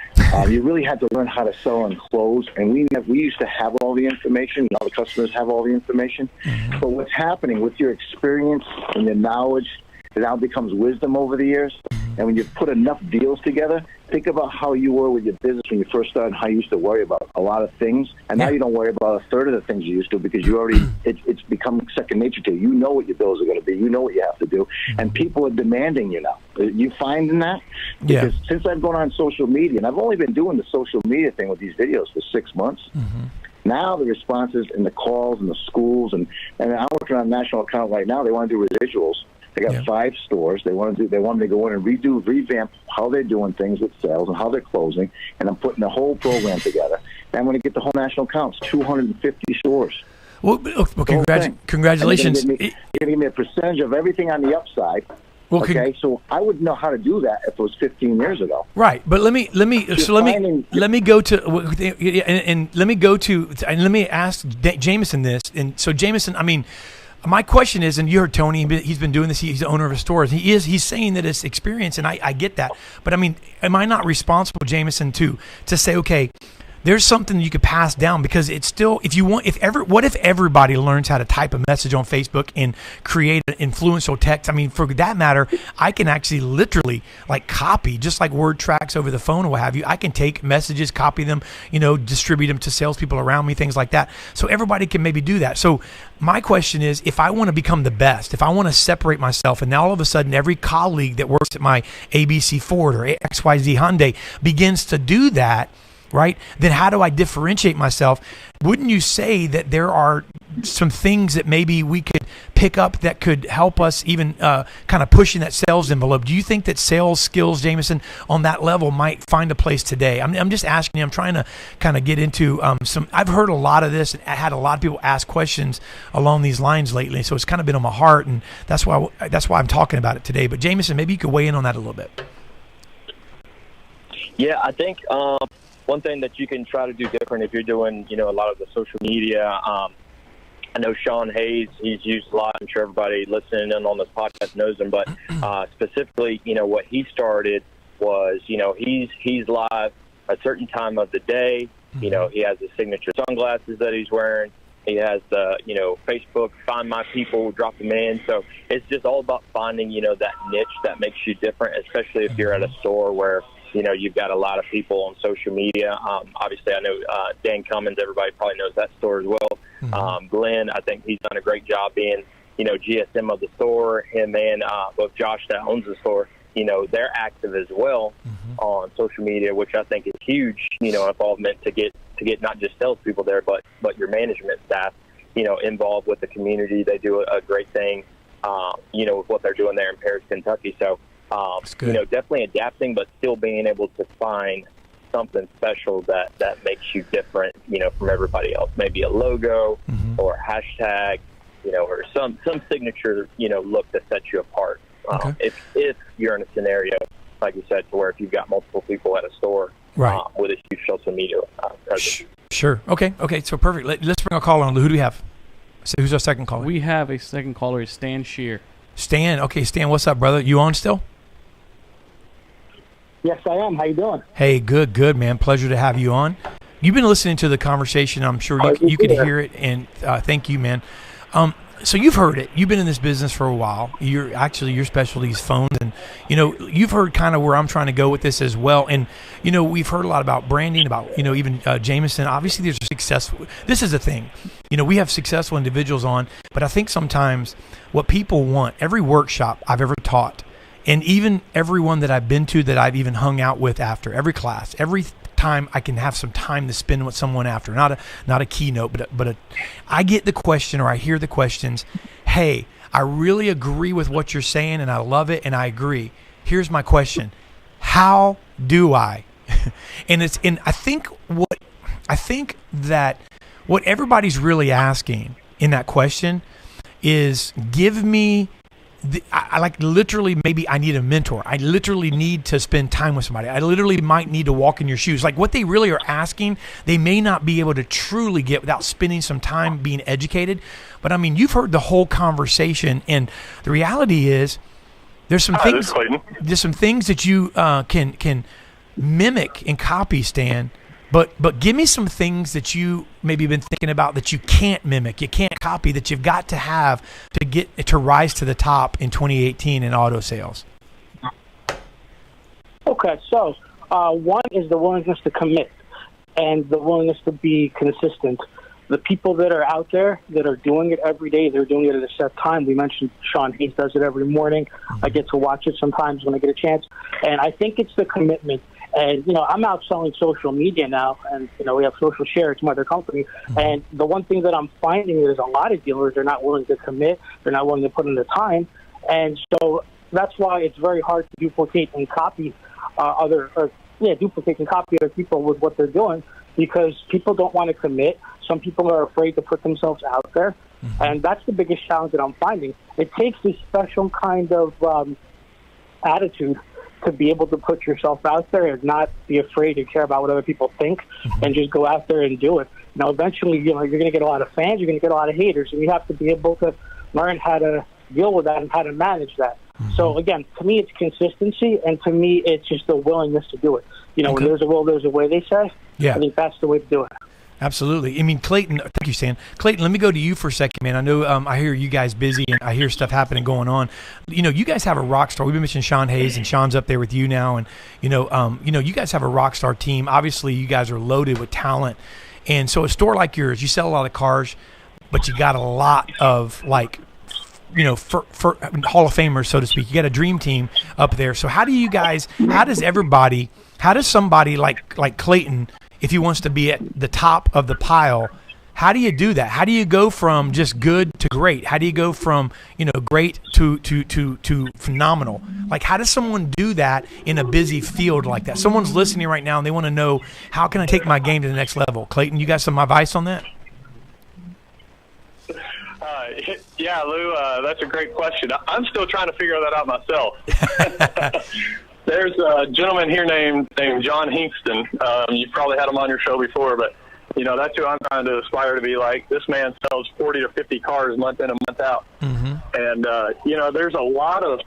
Speaker 7: you really had to learn how to sell and close. And we used to have all the information. Now the customers have all the information. Mm-hmm. But what's happening with your experience and your knowledge, it now becomes wisdom over the years. And when you put enough deals together, think about how you were with your business when you first started, how you used to worry about a lot of things. And now you don't worry about a third of the things you used to, because you already, it's become second nature to you. You know what your bills are going to be. You know what you have to do. And people are demanding you now. You finding that? Because since I've gone on social media, and I've only been doing the social media thing with these videos for 6 months, now the responses and the calls and the schools, and I'm working on a national account right now. They want to do residuals. They got 5 stores. They want me to go in and revamp how they're doing things with sales and how they're closing. And I'm putting the whole program together. And I'm going to get the whole national accounts, 250 stores.
Speaker 3: Well, congratulations.
Speaker 7: You're going to give me a percentage of everything on the upside. Well, okay, so I would know how to do that if it was 15 years ago.
Speaker 3: Right, but let me ask Jameson this. And so Jameson, I mean, my question is, and you heard Tony, he's been doing this. He's the owner of a store. He's saying that it's experience, and I get that. But I mean, am I not responsible, Jameson, to say, okay, there's something you could pass down, because it's still, what if everybody learns how to type a message on Facebook and create an influential text? I mean, for that matter, I can actually literally like copy, just like word tracks over the phone or what have you. I can take messages, copy them, distribute them to salespeople around me, things like that. So everybody can maybe do that. So my question is, if I want to become the best, if I want to separate myself, and now all of a sudden every colleague that works at my ABC Ford or XYZ Hyundai begins to do that, right? Then how do I differentiate myself? Wouldn't you say that there are some things that maybe we could pick up that could help us even kind of push in that sales envelope? Do you think that sales skills, Jameson, on that level might find a place today? I'm just asking you. I'm trying to kind of get into I've heard a lot of this, and I had a lot of people ask questions along these lines lately, so it's kind of been on my heart, and that's why I'm talking about it today. But Jameson, maybe you could weigh in on that a little bit.
Speaker 6: Yeah, I think one thing that you can try to do different if you're doing, a lot of the social media. I know Sean Hayes, he's used a lot. I'm sure everybody listening in on this podcast knows him. But specifically, what he started was, he's live a certain time of the day. He has his signature sunglasses that he's wearing. He has the, Facebook, find my people, drop them in. So it's just all about finding, that niche that makes you different, especially if you're at a store where, you've got a lot of people on social media. Obviously, I know Dan Cummins, everybody probably knows that store as well. Glenn, I think he's done a great job being, GSM of the store. Him and both Josh that owns the store, they're active as well on social media, which I think is huge, involvement to get not just salespeople there, but your management staff, involved with the community. They do a great thing, with what they're doing there in Paris, Kentucky. So, definitely adapting, but still being able to find something special that makes you different, from everybody else. Maybe a logo or a hashtag, or some signature, look that sets you apart. If you're in a scenario, like you said, to where if you've got multiple people at a store,
Speaker 3: right,
Speaker 6: with a huge social media presence.
Speaker 3: Sure. Okay. So perfect. Let's bring a caller on. Who do we have? So who's our second caller?
Speaker 4: We have a second caller. It's Stan Shear.
Speaker 3: Stan. Okay, Stan. What's up, brother? You on still?
Speaker 11: Yes, I am. How you doing?
Speaker 3: Hey, good, man. Pleasure to have you on. You've been listening to the conversation. I'm sure you could hear it, and thank you, man. So you've heard it. You've been in this business for a while. Your specialty is phones, and you've heard kind of where I'm trying to go with this as well. And we've heard a lot about branding, about even Jameson. Obviously, there's successful. This is the thing. We have successful individuals on, but I think sometimes what people want, every workshop I've ever taught, and even everyone that I've been to, that I've even hung out with after every class, every time I can have some time to spend with someone after, not a keynote, but I get the question, or I hear the questions. Hey, I really agree with what you're saying, and I love it, and I agree. Here's my question: how do I? And I think that what everybody's really asking in that question is, give me I like literally, maybe I need a mentor. I literally need to spend time with somebody. I literally might need to walk in your shoes. Like, what they really are asking, they may not be able to truly get without spending some time being educated. But I mean, you've heard the whole conversation, and the reality is there's some things. There's some things that you can mimic and copy, Stan. But give me some things that you maybe been thinking about that you can't mimic, you can't copy, that you've got to have to get to rise to the top in 2018 in auto sales.
Speaker 11: Okay, so one is the willingness to commit and the willingness to be consistent. The people that are out there that are doing it every day, they're doing it at a set time. We mentioned Sean Hayes does it every morning. I get to watch it sometimes when I get a chance. And I think it's the commitment. And, I'm out selling social media now, and, we have Social Share, it's my other company. And the one thing that I'm finding is a lot of dealers, they're not willing to commit. They're not willing to put in the time. And so that's why it's very hard to duplicate and copy duplicate and copy other people with what they're doing, because people don't want to commit. Some people are afraid to put themselves out there. And that's the biggest challenge that I'm finding. It takes this special kind of attitude to be able to put yourself out there and not be afraid to care about what other people think, and just go out there and do it. Now, eventually, you're going to get a lot of fans, you're going to get a lot of haters, and you have to be able to learn how to deal with that and how to manage that. So, again, to me, it's consistency, and to me, it's just the willingness to do it. When there's a will, there's a way, they say. Yeah. I think that's the way to do it.
Speaker 3: Absolutely. I mean, Clayton, thank you, Stan. Clayton, let me go to you for a second, man. I know I hear you guys busy, and I hear stuff happening going on. You guys have a rock star. We've been mentioning Sean Hayes, and Sean's up there with you now. And, you guys have a rock star team. Obviously, you guys are loaded with talent. And so a store like yours, you sell a lot of cars, but you got a lot of, for Hall of Famers, so to speak. You got a dream team up there. So how does somebody like Clayton, if he wants to be at the top of the pile, how do you do that? How do you go from just good to great? How do you go from, great to phenomenal? Like, how does someone do that in a busy field like that? Someone's listening right now and they want to know, how can I take my game to the next level? Clayton, you got some advice on that?
Speaker 10: Yeah, Lou, that's a great question. I'm still trying to figure that out myself. There's a gentleman here named John Hinkston. You've probably had him on your show before, but, that's who I'm trying to aspire to be like. This man sells 40 to 50 cars month in and month out. And, there's a lot of,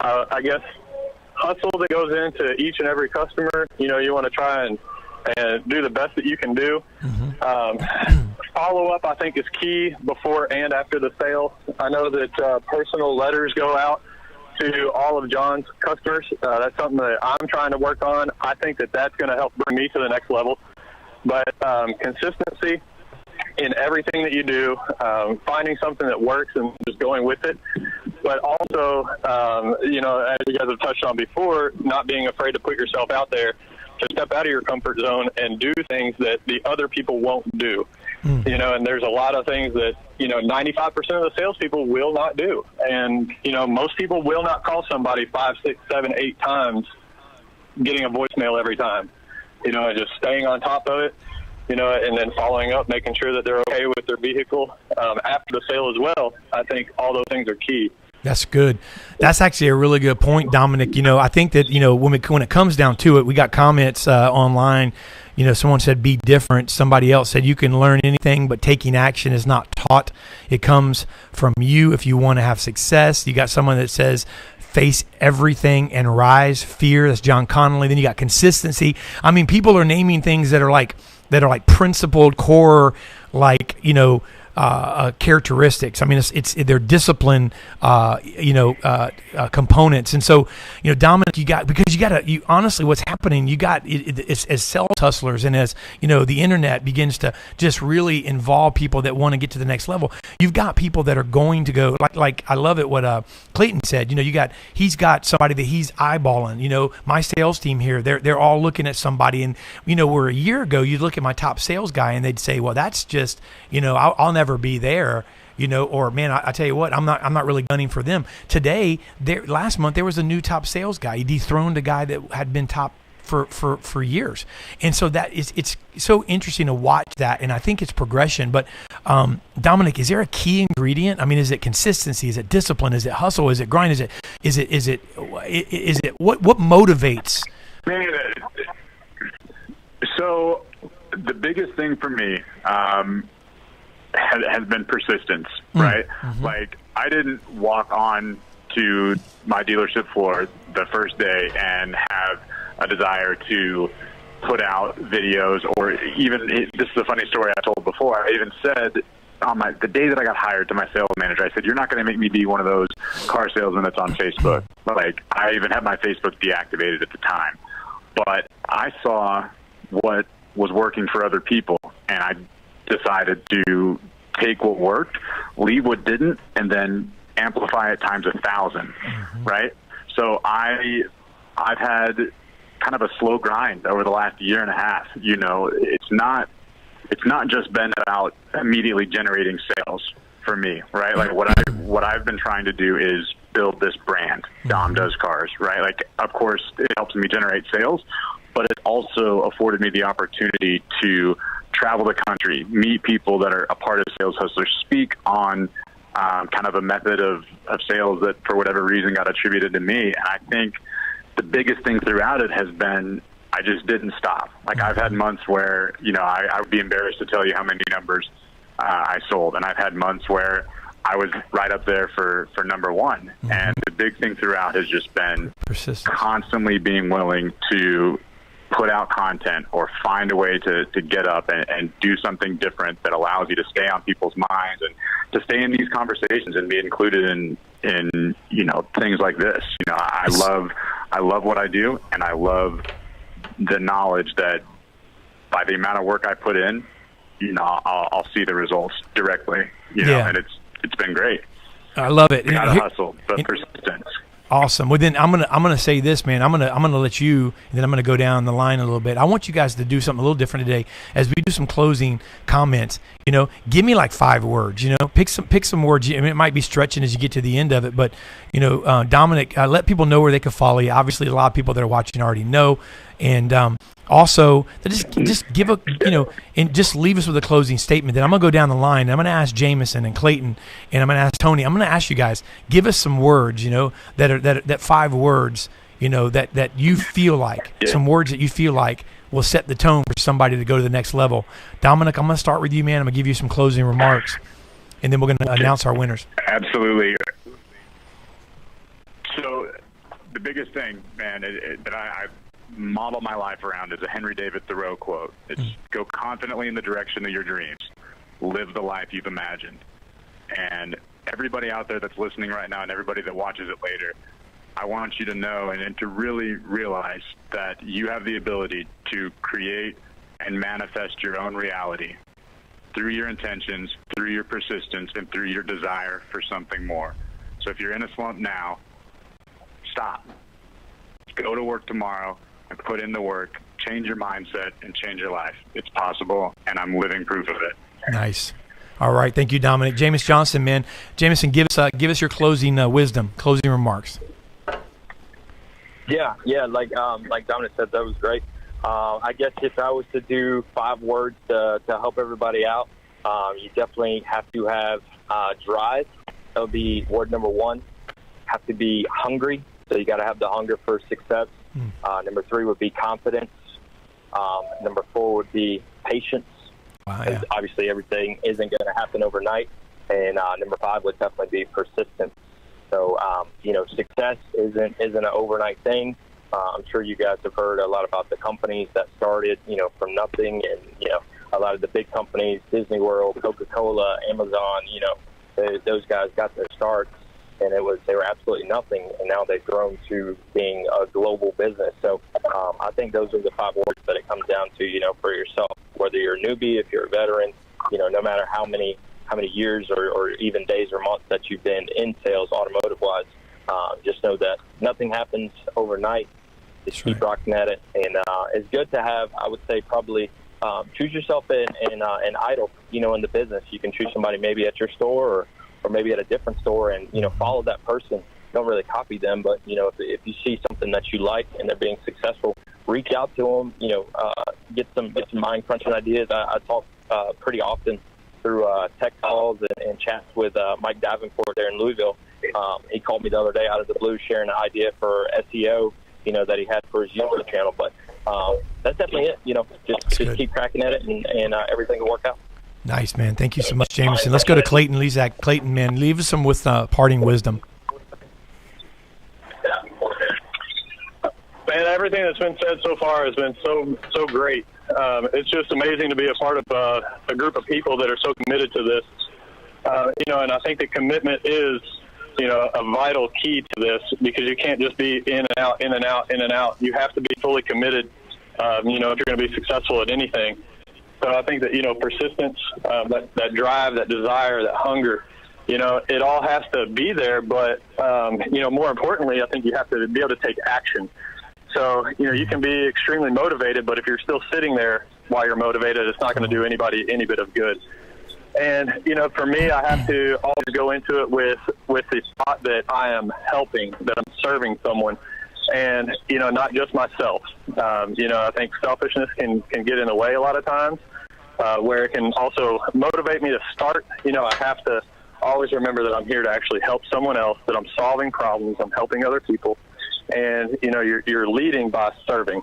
Speaker 10: hustle that goes into each and every customer. You want to try and do the best that you can do. Follow-up, I think, is key before and after the sale. I know that personal letters go out to all of John's customers. That's something that I'm trying to work on. I think that that's going to help bring me to the next level. But consistency in everything that you do, finding something that works and just going with it. But also, as you guys have touched on before, not being afraid to put yourself out there, to step out of your comfort zone and do things that the other people won't do. And there's a lot of things that, 95% of the salespeople will not do. And, most people will not call somebody 5, 6, 7, 8 times, getting a voicemail every time, and just staying on top of it, and then following up, making sure that they're okay with their vehicle after the sale as well. I think all those things are key.
Speaker 3: That's good. That's actually a really good point, Dominic. I think that, when it comes down to it, we got comments online. Someone said, be different. Somebody else said, you can learn anything, but taking action is not taught. It comes from you if you want to have success. You got someone that says, face everything and rise. Fear. That's John Connolly. Then you got consistency. I mean, people are naming things that are like principled core, characteristics. I mean, it's their discipline, components. And so, Dominic, honestly, what's happening, it's as sales hustlers and as, the internet begins to just really involve people that want to get to the next level. You've got people that are going to go, like I love it what Clayton said, he's got somebody that he's eyeballing, my sales team here, they're all looking at somebody. And, where a year ago, you'd look at my top sales guy and they'd say, well, that's just, I'll never be there, or man, I tell you what, I'm not really gunning for them. Today, last month, there was a new top sales guy. He dethroned a guy that had been top for years. And so it's so interesting to watch that, and I think it's progression. But Dominic, is there a key ingredient? I mean, is it consistency? Is it discipline? Is it hustle? Is it grind? Is it what motivates?
Speaker 9: Man, so the biggest thing for me has been persistence, right? Mm-hmm. Like, I didn't walk on to my dealership floor the first day and have a desire to put out videos, or even, this is a funny story I told before, I even said on the day that I got hired to my sales manager, I said, you're not going to make me be one of those car salesmen that's on Facebook. Like, I even had my Facebook deactivated at the time. But I saw what was working for other people, and I decided to take what worked, leave what didn't, and then amplify it times 1,000, right? So I've had kind of a slow grind over the last year and a half. You know, it's not just been about immediately generating sales for me, right? Like, what I've been trying to do is build this brand, Dom Does Cars, right? Like, of course, it helps me generate sales, but it also afforded me the opportunity to travel the country, meet people that are a part of Sales Hustlers, speak on kind of a method of sales that for whatever reason got attributed to me. And I think the biggest thing throughout it has been I just didn't stop. Like, I've had months where, you know, I would be embarrassed to tell you how many numbers I sold. And I've had months where I was right up there for number one. And the big thing throughout has just been constantly being willing to put out content or find a way to get up and do something different that allows you to stay on people's minds and to stay in these conversations and be included in you know, things like this. You know, I love what I do, and I love the knowledge that by the amount of work I put in, you know, I'll see the results directly. You know, and it's been great.
Speaker 3: I love it.
Speaker 9: Gotta hustle, but persistence.
Speaker 3: Awesome. Well, then I'm gonna say this, man. I'm gonna let you, and then I'm gonna go down the line a little bit. I want you guys to do something a little different today as we do some closing comments. You know, give me like 5 words. You know, pick some words. I mean, it might be stretching as you get to the end of it, but you know, Dominic, let people know where they can follow you. Obviously, a lot of people that are watching already know, and also just give a, you know, and just leave us with a closing statement. Then I'm gonna go down the line. And I'm gonna ask Jameson and Clayton, and I'm gonna ask Tony. I'm gonna ask you guys, give us some words, you know, that 5 words, you know, that you feel like, some words that you feel like will set the tone for somebody to go to the next level. Dominic, I'm gonna start with you, man. I'm gonna give you some closing remarks, and then we're gonna announce our winners.
Speaker 9: Absolutely. So the biggest thing, man, that I model my life around is a Henry David Thoreau quote. It's go confidently in the direction of your dreams. Live the life you've imagined. And everybody out there that's listening right now and everybody that watches it later, I want you to know and to really realize that you have the ability to create and manifest your own reality through your intentions, through your persistence, and through your desire for something more. So if you're in a slump now, stop. Go to work tomorrow and put in the work, change your mindset, and change your life. It's possible, and I'm living proof of it.
Speaker 3: Nice. All right. Thank you, Dominic. James Johnson, man. Jameson, give us your closing wisdom, closing remarks.
Speaker 6: Yeah. Like Dominic said, that was great. I guess if I was to do 5 words to help everybody out, you definitely have to have drive. That would be word number 1. Have to be hungry. So you got to have the hunger for success. Number 3 would be confidence. Number 4 would be patience.
Speaker 3: Wow, yeah.
Speaker 6: Obviously, everything isn't going to happen overnight. And number 5 would definitely be persistence. So, you know, success isn't an overnight thing. I'm sure you guys have heard a lot about the companies that started, you know, from nothing. And, you know, a lot of the big companies, Disney World, Coca-Cola, Amazon, you know, those guys got their starts. And they were absolutely nothing, and now they've grown to being a global business. So I think those are the 5 words that it comes down to, you know, for yourself. Whether you're a newbie, if you're a veteran, you know, no matter how many years or even days or months that you've been in sales, automotive-wise, just know that nothing happens overnight. Just keep rocking at it, and it's good to have. I would say probably choose yourself an idol, you know, in the business. You can choose somebody maybe at your store or maybe at a different store, and, you know, follow that person. Don't really copy them, but, you know, if you see something that you like and they're being successful, reach out to them, get some mind crunching ideas. I talk pretty often through text calls and chats with Mike Davenport there in Louisville. He called me the other day out of the blue sharing an idea for SEO, that he had for his YouTube channel. But that's definitely it. Just keep cracking at it, and everything will work out.
Speaker 3: Nice, man. Thank you so much, Jameson. Let's go to Clayton Lezak. Clayton, man, leave us some with parting wisdom.
Speaker 10: Man, everything that's been said so far has been so great. It's just amazing to be a part of a group of people that are so committed to this. And I think the commitment is, a vital key to this, because you can't just be in and out, in and out, in and out. You have to be fully committed, if you're going to be successful at anything. So I think that, persistence, that drive, that desire, that hunger, it all has to be there. But, more importantly, I think you have to be able to take action. So, you can be extremely motivated, but if you're still sitting there while you're motivated, it's not going to do anybody any bit of good. And, for me, I have to always go into it with the thought that I am helping, that I'm serving someone, and, not just myself. I think selfishness can get in the way a lot of times, where it can also motivate me to start. I have to always remember that I'm here to actually help someone else, that I'm solving problems, I'm helping other people. And, you're leading by serving.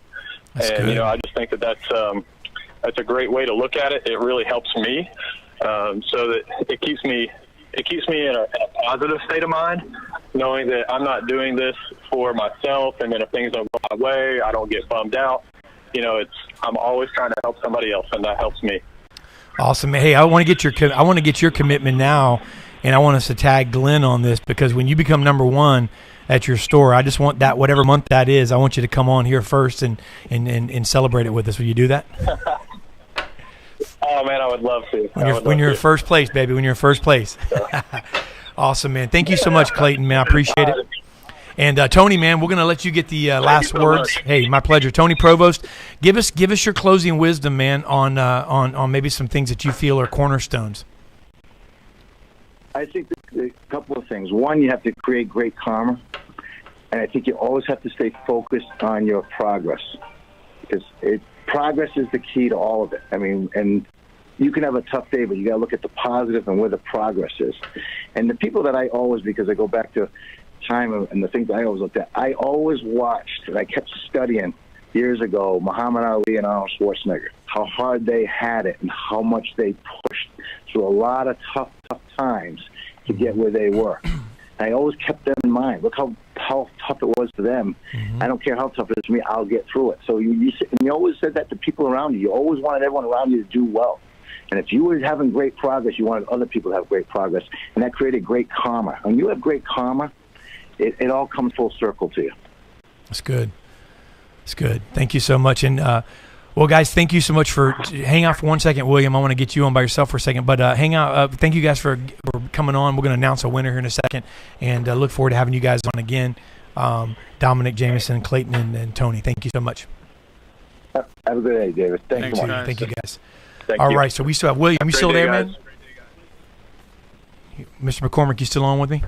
Speaker 10: That's good. I just think that's a great way to look at it. It really helps me, so that it keeps me in a positive state of mind, knowing that I'm not doing this for myself, and then if things don't go my way, I don't get bummed out. I'm always trying to help somebody else, and that helps me.
Speaker 3: Awesome. Hey, I want to get your commitment now, and I want us to tag Glenn on this, because when you become number one at your store, I just want that, whatever month that is, I want you to come on here first and celebrate it with us. Will you do that?
Speaker 10: Oh, man, I would love to.
Speaker 3: When you're in first place, baby, when you're in first place. Awesome, man. Thank you so much, Clayton, man. I appreciate it. And Tony, man, we're going to let you get the last words. Hey, my pleasure. Tony Provost, give us your closing wisdom, man, on maybe some things that you feel are cornerstones.
Speaker 7: I think a couple of things. One, you have to create great karma, and I think you always have to stay focused on your progress, because progress is the key to all of it. I mean, and you can have a tough day, but you got to look at the positive and where the progress is. And the people that I always, because I go back to time and the things I always looked at, I always watched, and I kept studying years ago, Muhammad Ali and Arnold Schwarzenegger, how hard they had it and how much they pushed through a lot of tough times to get where they were. And I always kept them in mind. Look how tough it was for them. I don't care how tough it is for me, I'll get through it. So you always said that to people around you. You always wanted everyone around you to do well. And if you were having great progress, you wanted other people to have great progress. And that created great karma. When you have great karma, it all comes full circle to you.
Speaker 3: That's good. That's good. Thank you so much. And, well, guys, thank you so much for hang out for 1 second, William. I want to get you on by yourself for a second, but hang out. Thank you guys for coming on. We're going to announce a winner here in a second, and look forward to having you guys on again. Dominic, Jameson, Clayton, and Tony. Thank you so much.
Speaker 7: Have a good day, David. Thanks so
Speaker 3: much. Thank you, guys.
Speaker 6: Thank
Speaker 3: All
Speaker 6: you.
Speaker 3: right, so we still have William. You still there, man? Mr. McCormick, you still on with me?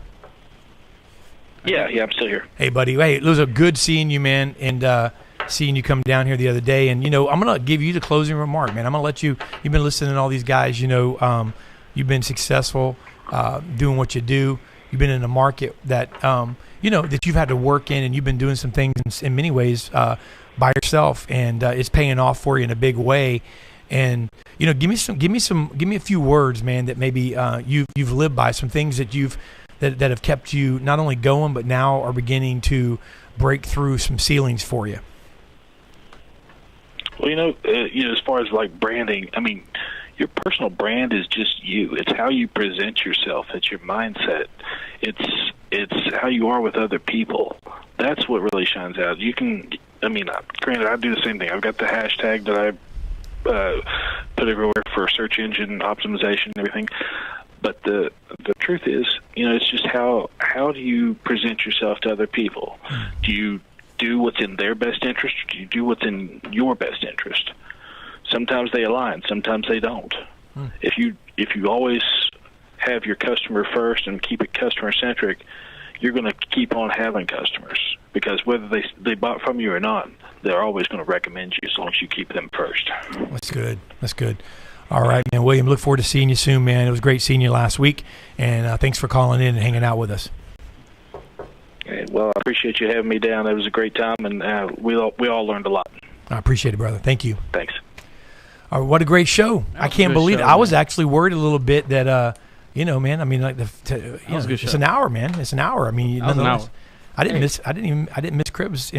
Speaker 8: Yeah, I'm still here.
Speaker 3: Hey, buddy. Hey, it was a good seeing you, man, and seeing you come down here the other day. And, I'm going to give you the closing remark, man. I'm going to let you've been listening to all these guys, you've been successful doing what you do. You've been in a market that, that you've had to work in, and you've been doing some things in many ways by yourself, and it's paying off for you in a big way. And, give me a few words, man, that maybe you've lived by, some things that that have kept you not only going, but now are beginning to break through some ceilings for you.
Speaker 8: Well, as far as like branding, I mean, your personal brand is just you. It's how you present yourself. It's your mindset. It's how you are with other people. That's what really shines out. Granted, I do the same thing. I've got the hashtag that I put everywhere for search engine optimization and everything. But the truth is, it's just how do you present yourself to other people? Do you do what's in their best interest, or do you do what's in your best interest? Sometimes they align, sometimes they don't. If you always have your customer first and keep it customer centric, you're going to keep on having customers, because whether they bought from you or not, they're always going to recommend you as long as you keep them first.
Speaker 3: That's good. That's good. All right, man. William, look forward to seeing you soon, man. It was great seeing you last week, and thanks for calling in and hanging out with us.
Speaker 8: Well, I appreciate you having me down. It was a great time, and we all learned a lot.
Speaker 3: I appreciate it, brother. Thank you.
Speaker 8: Thanks.
Speaker 3: What a great show. I can't believe it. I was actually worried a little bit that, man, I mean, like it's an hour, man. It's an hour. I mean, nonetheless. I didn't miss Cribs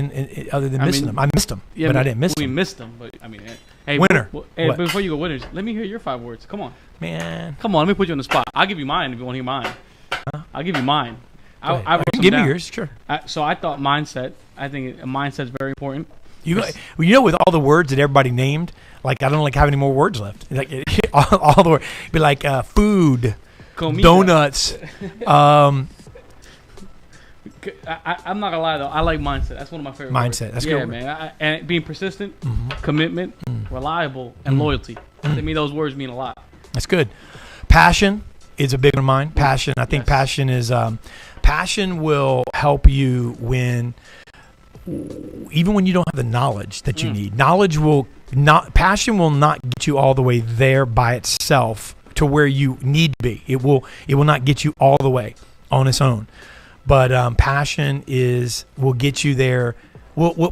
Speaker 3: other than missing them. I missed them, but I didn't miss them.
Speaker 4: We missed them, but I mean, hey,
Speaker 3: winner.
Speaker 4: Hey, before you go, winners, let me hear your 5 words. Come on,
Speaker 3: man.
Speaker 4: Come on, let me put you on the spot. I'll give you mine if you want to hear mine. I'll give you mine. I wrote
Speaker 3: give me yours, sure.
Speaker 4: So I thought mindset. I think a mindset is very important.
Speaker 3: With all the words that everybody named, like I don't have any more words left. Like all the words, be like food,
Speaker 4: comida,
Speaker 3: donuts.
Speaker 4: I'm not gonna lie though. I like mindset. That's one of my favorite
Speaker 3: mindset.
Speaker 4: Words.
Speaker 3: That's
Speaker 4: good.
Speaker 3: Good.
Speaker 4: Man. And being persistent, commitment, reliable, and loyalty. To me, those words mean a lot.
Speaker 3: That's good. Passion is a big one of mine. Passion. I think passion is. Passion will help you even when you don't have the knowledge that you need. Passion will not get you all the way there by itself to where you need to be. It will not get you all the way on its own. But passion will get you there.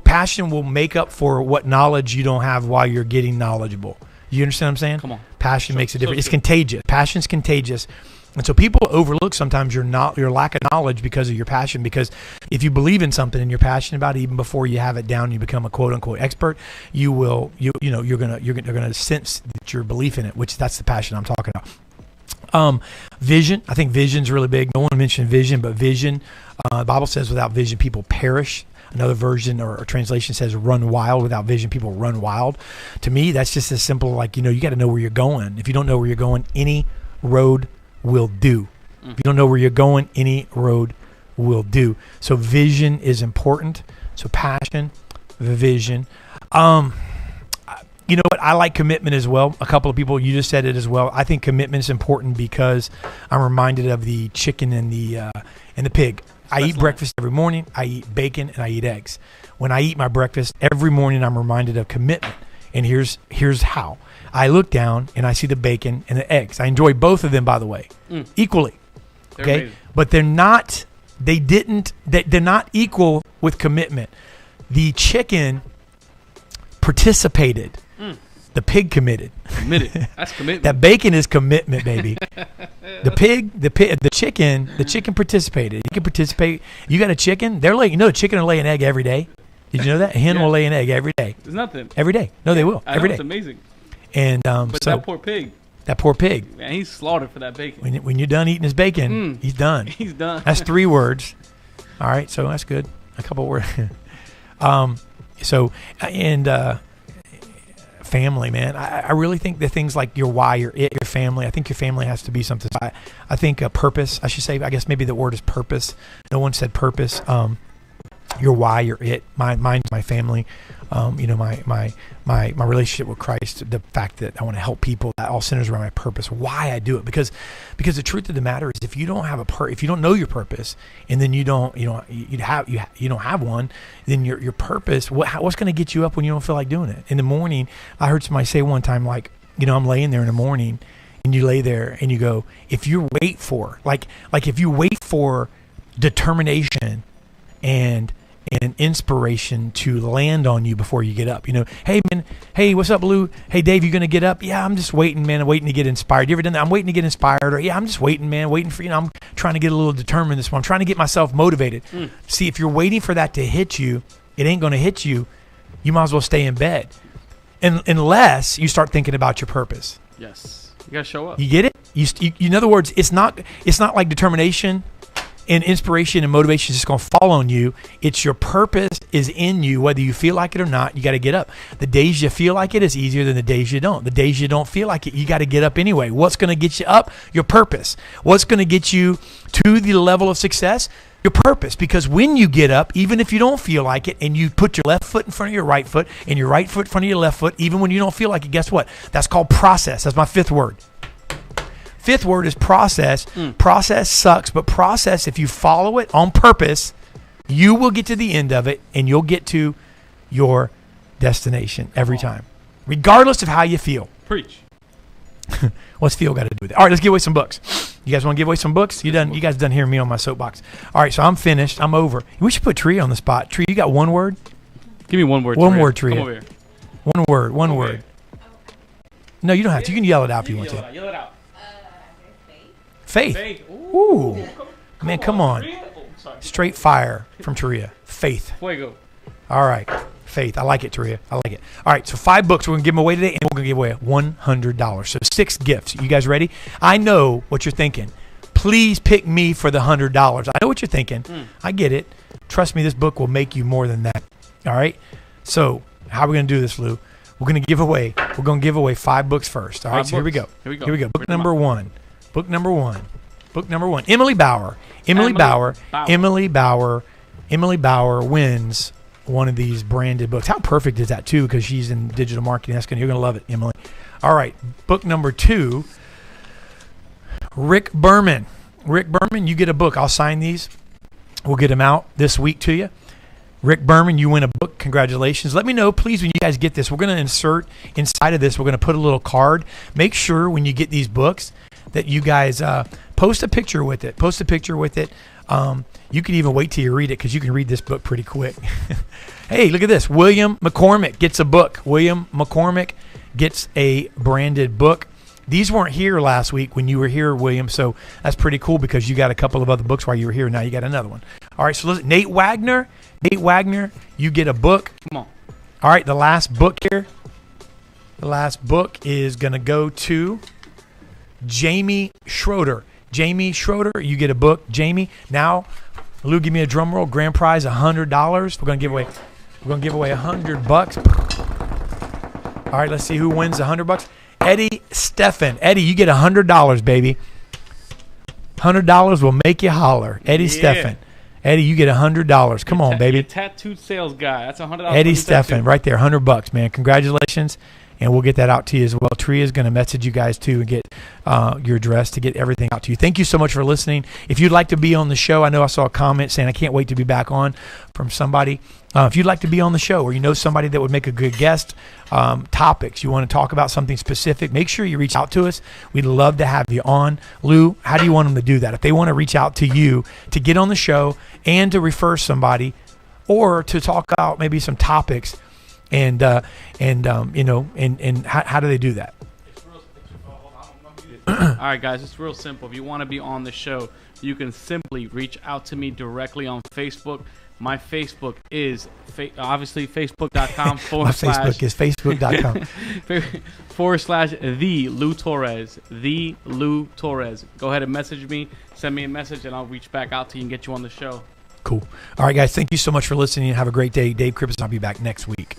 Speaker 3: Passion will make up for what knowledge you don't have while you're getting knowledgeable. You understand what I'm saying?
Speaker 4: Come on.
Speaker 3: Passion makes a difference. It's contagious. Passion's contagious. And so people overlook sometimes your lack of knowledge because of your passion. Because if you believe in something and you're passionate about it, even before you have it down, you become a quote unquote expert. You're gonna sense that your belief in it, that's the passion I'm talking about. Vision. I think vision's really big. No one mentioned vision, but vision. The Bible says without vision, people perish. Another version or translation says run wild. Without vision, people run wild. To me, that's just as simple like, you got to know where you're going. If you don't know where you're going, any road will do. If you don't know where you're going, any road will do. So vision is important. So passion, vision. You know what? I like commitment as well. A couple of people, you just said it as well. I think commitment is important because I'm reminded of the chicken and the pig. I eat breakfast every morning. I eat bacon and I eat eggs. When I eat my breakfast every morning, I'm reminded of commitment. And here's how. I look down and I see the bacon and the eggs. I enjoy both of them, by the way, equally. Okay, but they're not equal with commitment. The chicken participated. The pig committed.
Speaker 4: That's commitment.
Speaker 3: That bacon is commitment, baby. The chicken participated. You can participate. You got a chicken. They're laying. The chicken will lay an egg every day. Did you know that? A hen will lay an egg every day.
Speaker 4: There's nothing.
Speaker 3: Every day. No, they will. Every day.
Speaker 4: It's amazing.
Speaker 3: And
Speaker 4: but that poor pig.
Speaker 3: That poor pig.
Speaker 4: Man, he's slaughtered for that bacon.
Speaker 3: When you're done eating his bacon, he's done.
Speaker 4: He's done.
Speaker 3: That's 3 words. All right, so that's good. A couple words. Family, man. I really think that things like your why, your it, your family. I think your family has to be something. I think a purpose. I should say. I guess maybe the word is purpose. No one said purpose. Your why, your it. Mine's my family. My relationship with Christ. The fact that I want to help people. That all centers around my purpose. Why I do it because the truth of the matter is, if you don't have if you don't know your purpose, and then you don't have one, then your purpose. What's going to get you up when you don't feel like doing it? In the morning, I heard somebody say one time, like, I'm laying there in the morning, and you lay there and you go, if you wait for determination and inspiration to land on you before you get up. Hey man, hey, what's up, Lou? Hey Dave, you gonna get up? Yeah, I'm just waiting, man. I'm waiting to get inspired. You ever done that? I'm waiting to get inspired. Or yeah, I'm just waiting, man. Waiting for I'm trying to get a little determined this one. I'm trying to get myself motivated. See, if you're waiting for that to hit you, it ain't gonna hit you. You might as well stay in bed, unless you start thinking about your purpose.
Speaker 4: Yes, you gotta show up.
Speaker 3: You get it? You in other words, it's not like determination and inspiration and motivation is just going to fall on you. It's your purpose is in you, whether you feel like it or not. You got to get up. The days you feel like it is easier than the days you don't. The days you don't feel like it, you got to get up anyway. What's going to get you up? Your purpose. What's going to get you to the level of success? Your purpose. Because when you get up, even if you don't feel like it, and you put your left foot in front of your right foot and your right foot in front of your left foot, even when you don't feel like it, guess what? That's called process. That's my 5th word. Fifth word is process. Process sucks, but process, if you follow it on purpose, you will get to the end of it and you'll get to your destination every time, regardless of how you feel.
Speaker 4: Preach.
Speaker 3: What's feel got to do with it? All right, let's give away some books. You guys want to give away some books? You guys done hearing me on my soapbox. All right, so I'm finished. I'm over. We should put Tria on the spot. Tria, you got one word?
Speaker 4: Give me one word.
Speaker 3: One word, Tria.
Speaker 4: Come over here.
Speaker 3: One word. One word. No, you don't have to. You can yell it out if you want to.
Speaker 4: Yell it out.
Speaker 3: Faith. Ooh. Man, come on. Straight fire from Tria. Faith.
Speaker 4: Fuego.
Speaker 3: All right. Faith. I like it, Tria. I like it. All right, so 5 books we're going to give them away today, and we're going to give away $100. So 6 gifts. You guys ready? I know what you're thinking. Please pick me for the $100. I know what you're thinking. I get it. Trust me, this book will make you more than that. All right? So how are we going to do this, Lou? We're going to give away 5 books first. All right, so here we go. Here we go. Book number 1. Book number 1. Book number 1. Emily Bauer. Emily Bauer wins one of these branded books. How perfect is that, too? Because she's in digital marketing. You're going to love it, Emily. All right. Book number 2. Rick Berman. Rick Berman, you get a book. I'll sign these. We'll get them out this week to you. Rick Berman, you win a book. Congratulations. Let me know, please, when you guys get this. We're going to insert inside of this, we're going to put a little card. Make sure when you get these books that you guys post a picture with it. Post a picture with it. You can even wait till you read it because you can read this book pretty quick. Hey, look at this. William McCormick gets a book. William McCormick gets a branded book. These weren't here last week when you were here, William, so that's pretty cool because you got a couple of other books while you were here. Now you got another one. All right, so listen, Nate Wagner, you get a book.
Speaker 4: Come on.
Speaker 3: All right, the last book here. The last book is going to go to Jamie Schroeder. Jamie Schroeder, you get a book. Jamie, now, Lou, give me a drum roll. Grand prize, $100. We're going to give away $100. All right, let's see who wins the $100. Eddie Steffen. Eddie, you get $100, baby. $100 will make you holler. Eddie Steffen. Eddie, you get $100. Come on, baby.
Speaker 4: Tattooed sales guy. That's $100.
Speaker 3: Eddie Steffen, right there, $100, man. Congratulations. And we'll get that out to you as well. Tria is going to message you guys, too, and get your address to get everything out to you. Thank you so much for listening. If you'd like to be on the show, I know I saw a comment saying, I can't wait to be back on from somebody. If you'd like to be on the show or you know somebody that would make a good guest, topics, you want to talk about something specific, make sure you reach out to us. We'd love to have you on. Lou, how do you want them to do that? If they want to reach out to you to get on the show and to refer somebody or to talk about maybe some topics, and how do they do that?
Speaker 4: All right, guys, it's real simple. If you want to be on the show, you can simply reach out to me directly on Facebook. My Facebook is obviously facebook.com /
Speaker 3: My Facebook is facebook.com
Speaker 4: / the Lou Torres. The Lou Torres. Go ahead and message me. Send me a message, and I'll reach back out to you and get you on the show.
Speaker 3: Cool. All right, guys, thank you so much for listening. Have a great day. Dave Crippis, I'll be back next week.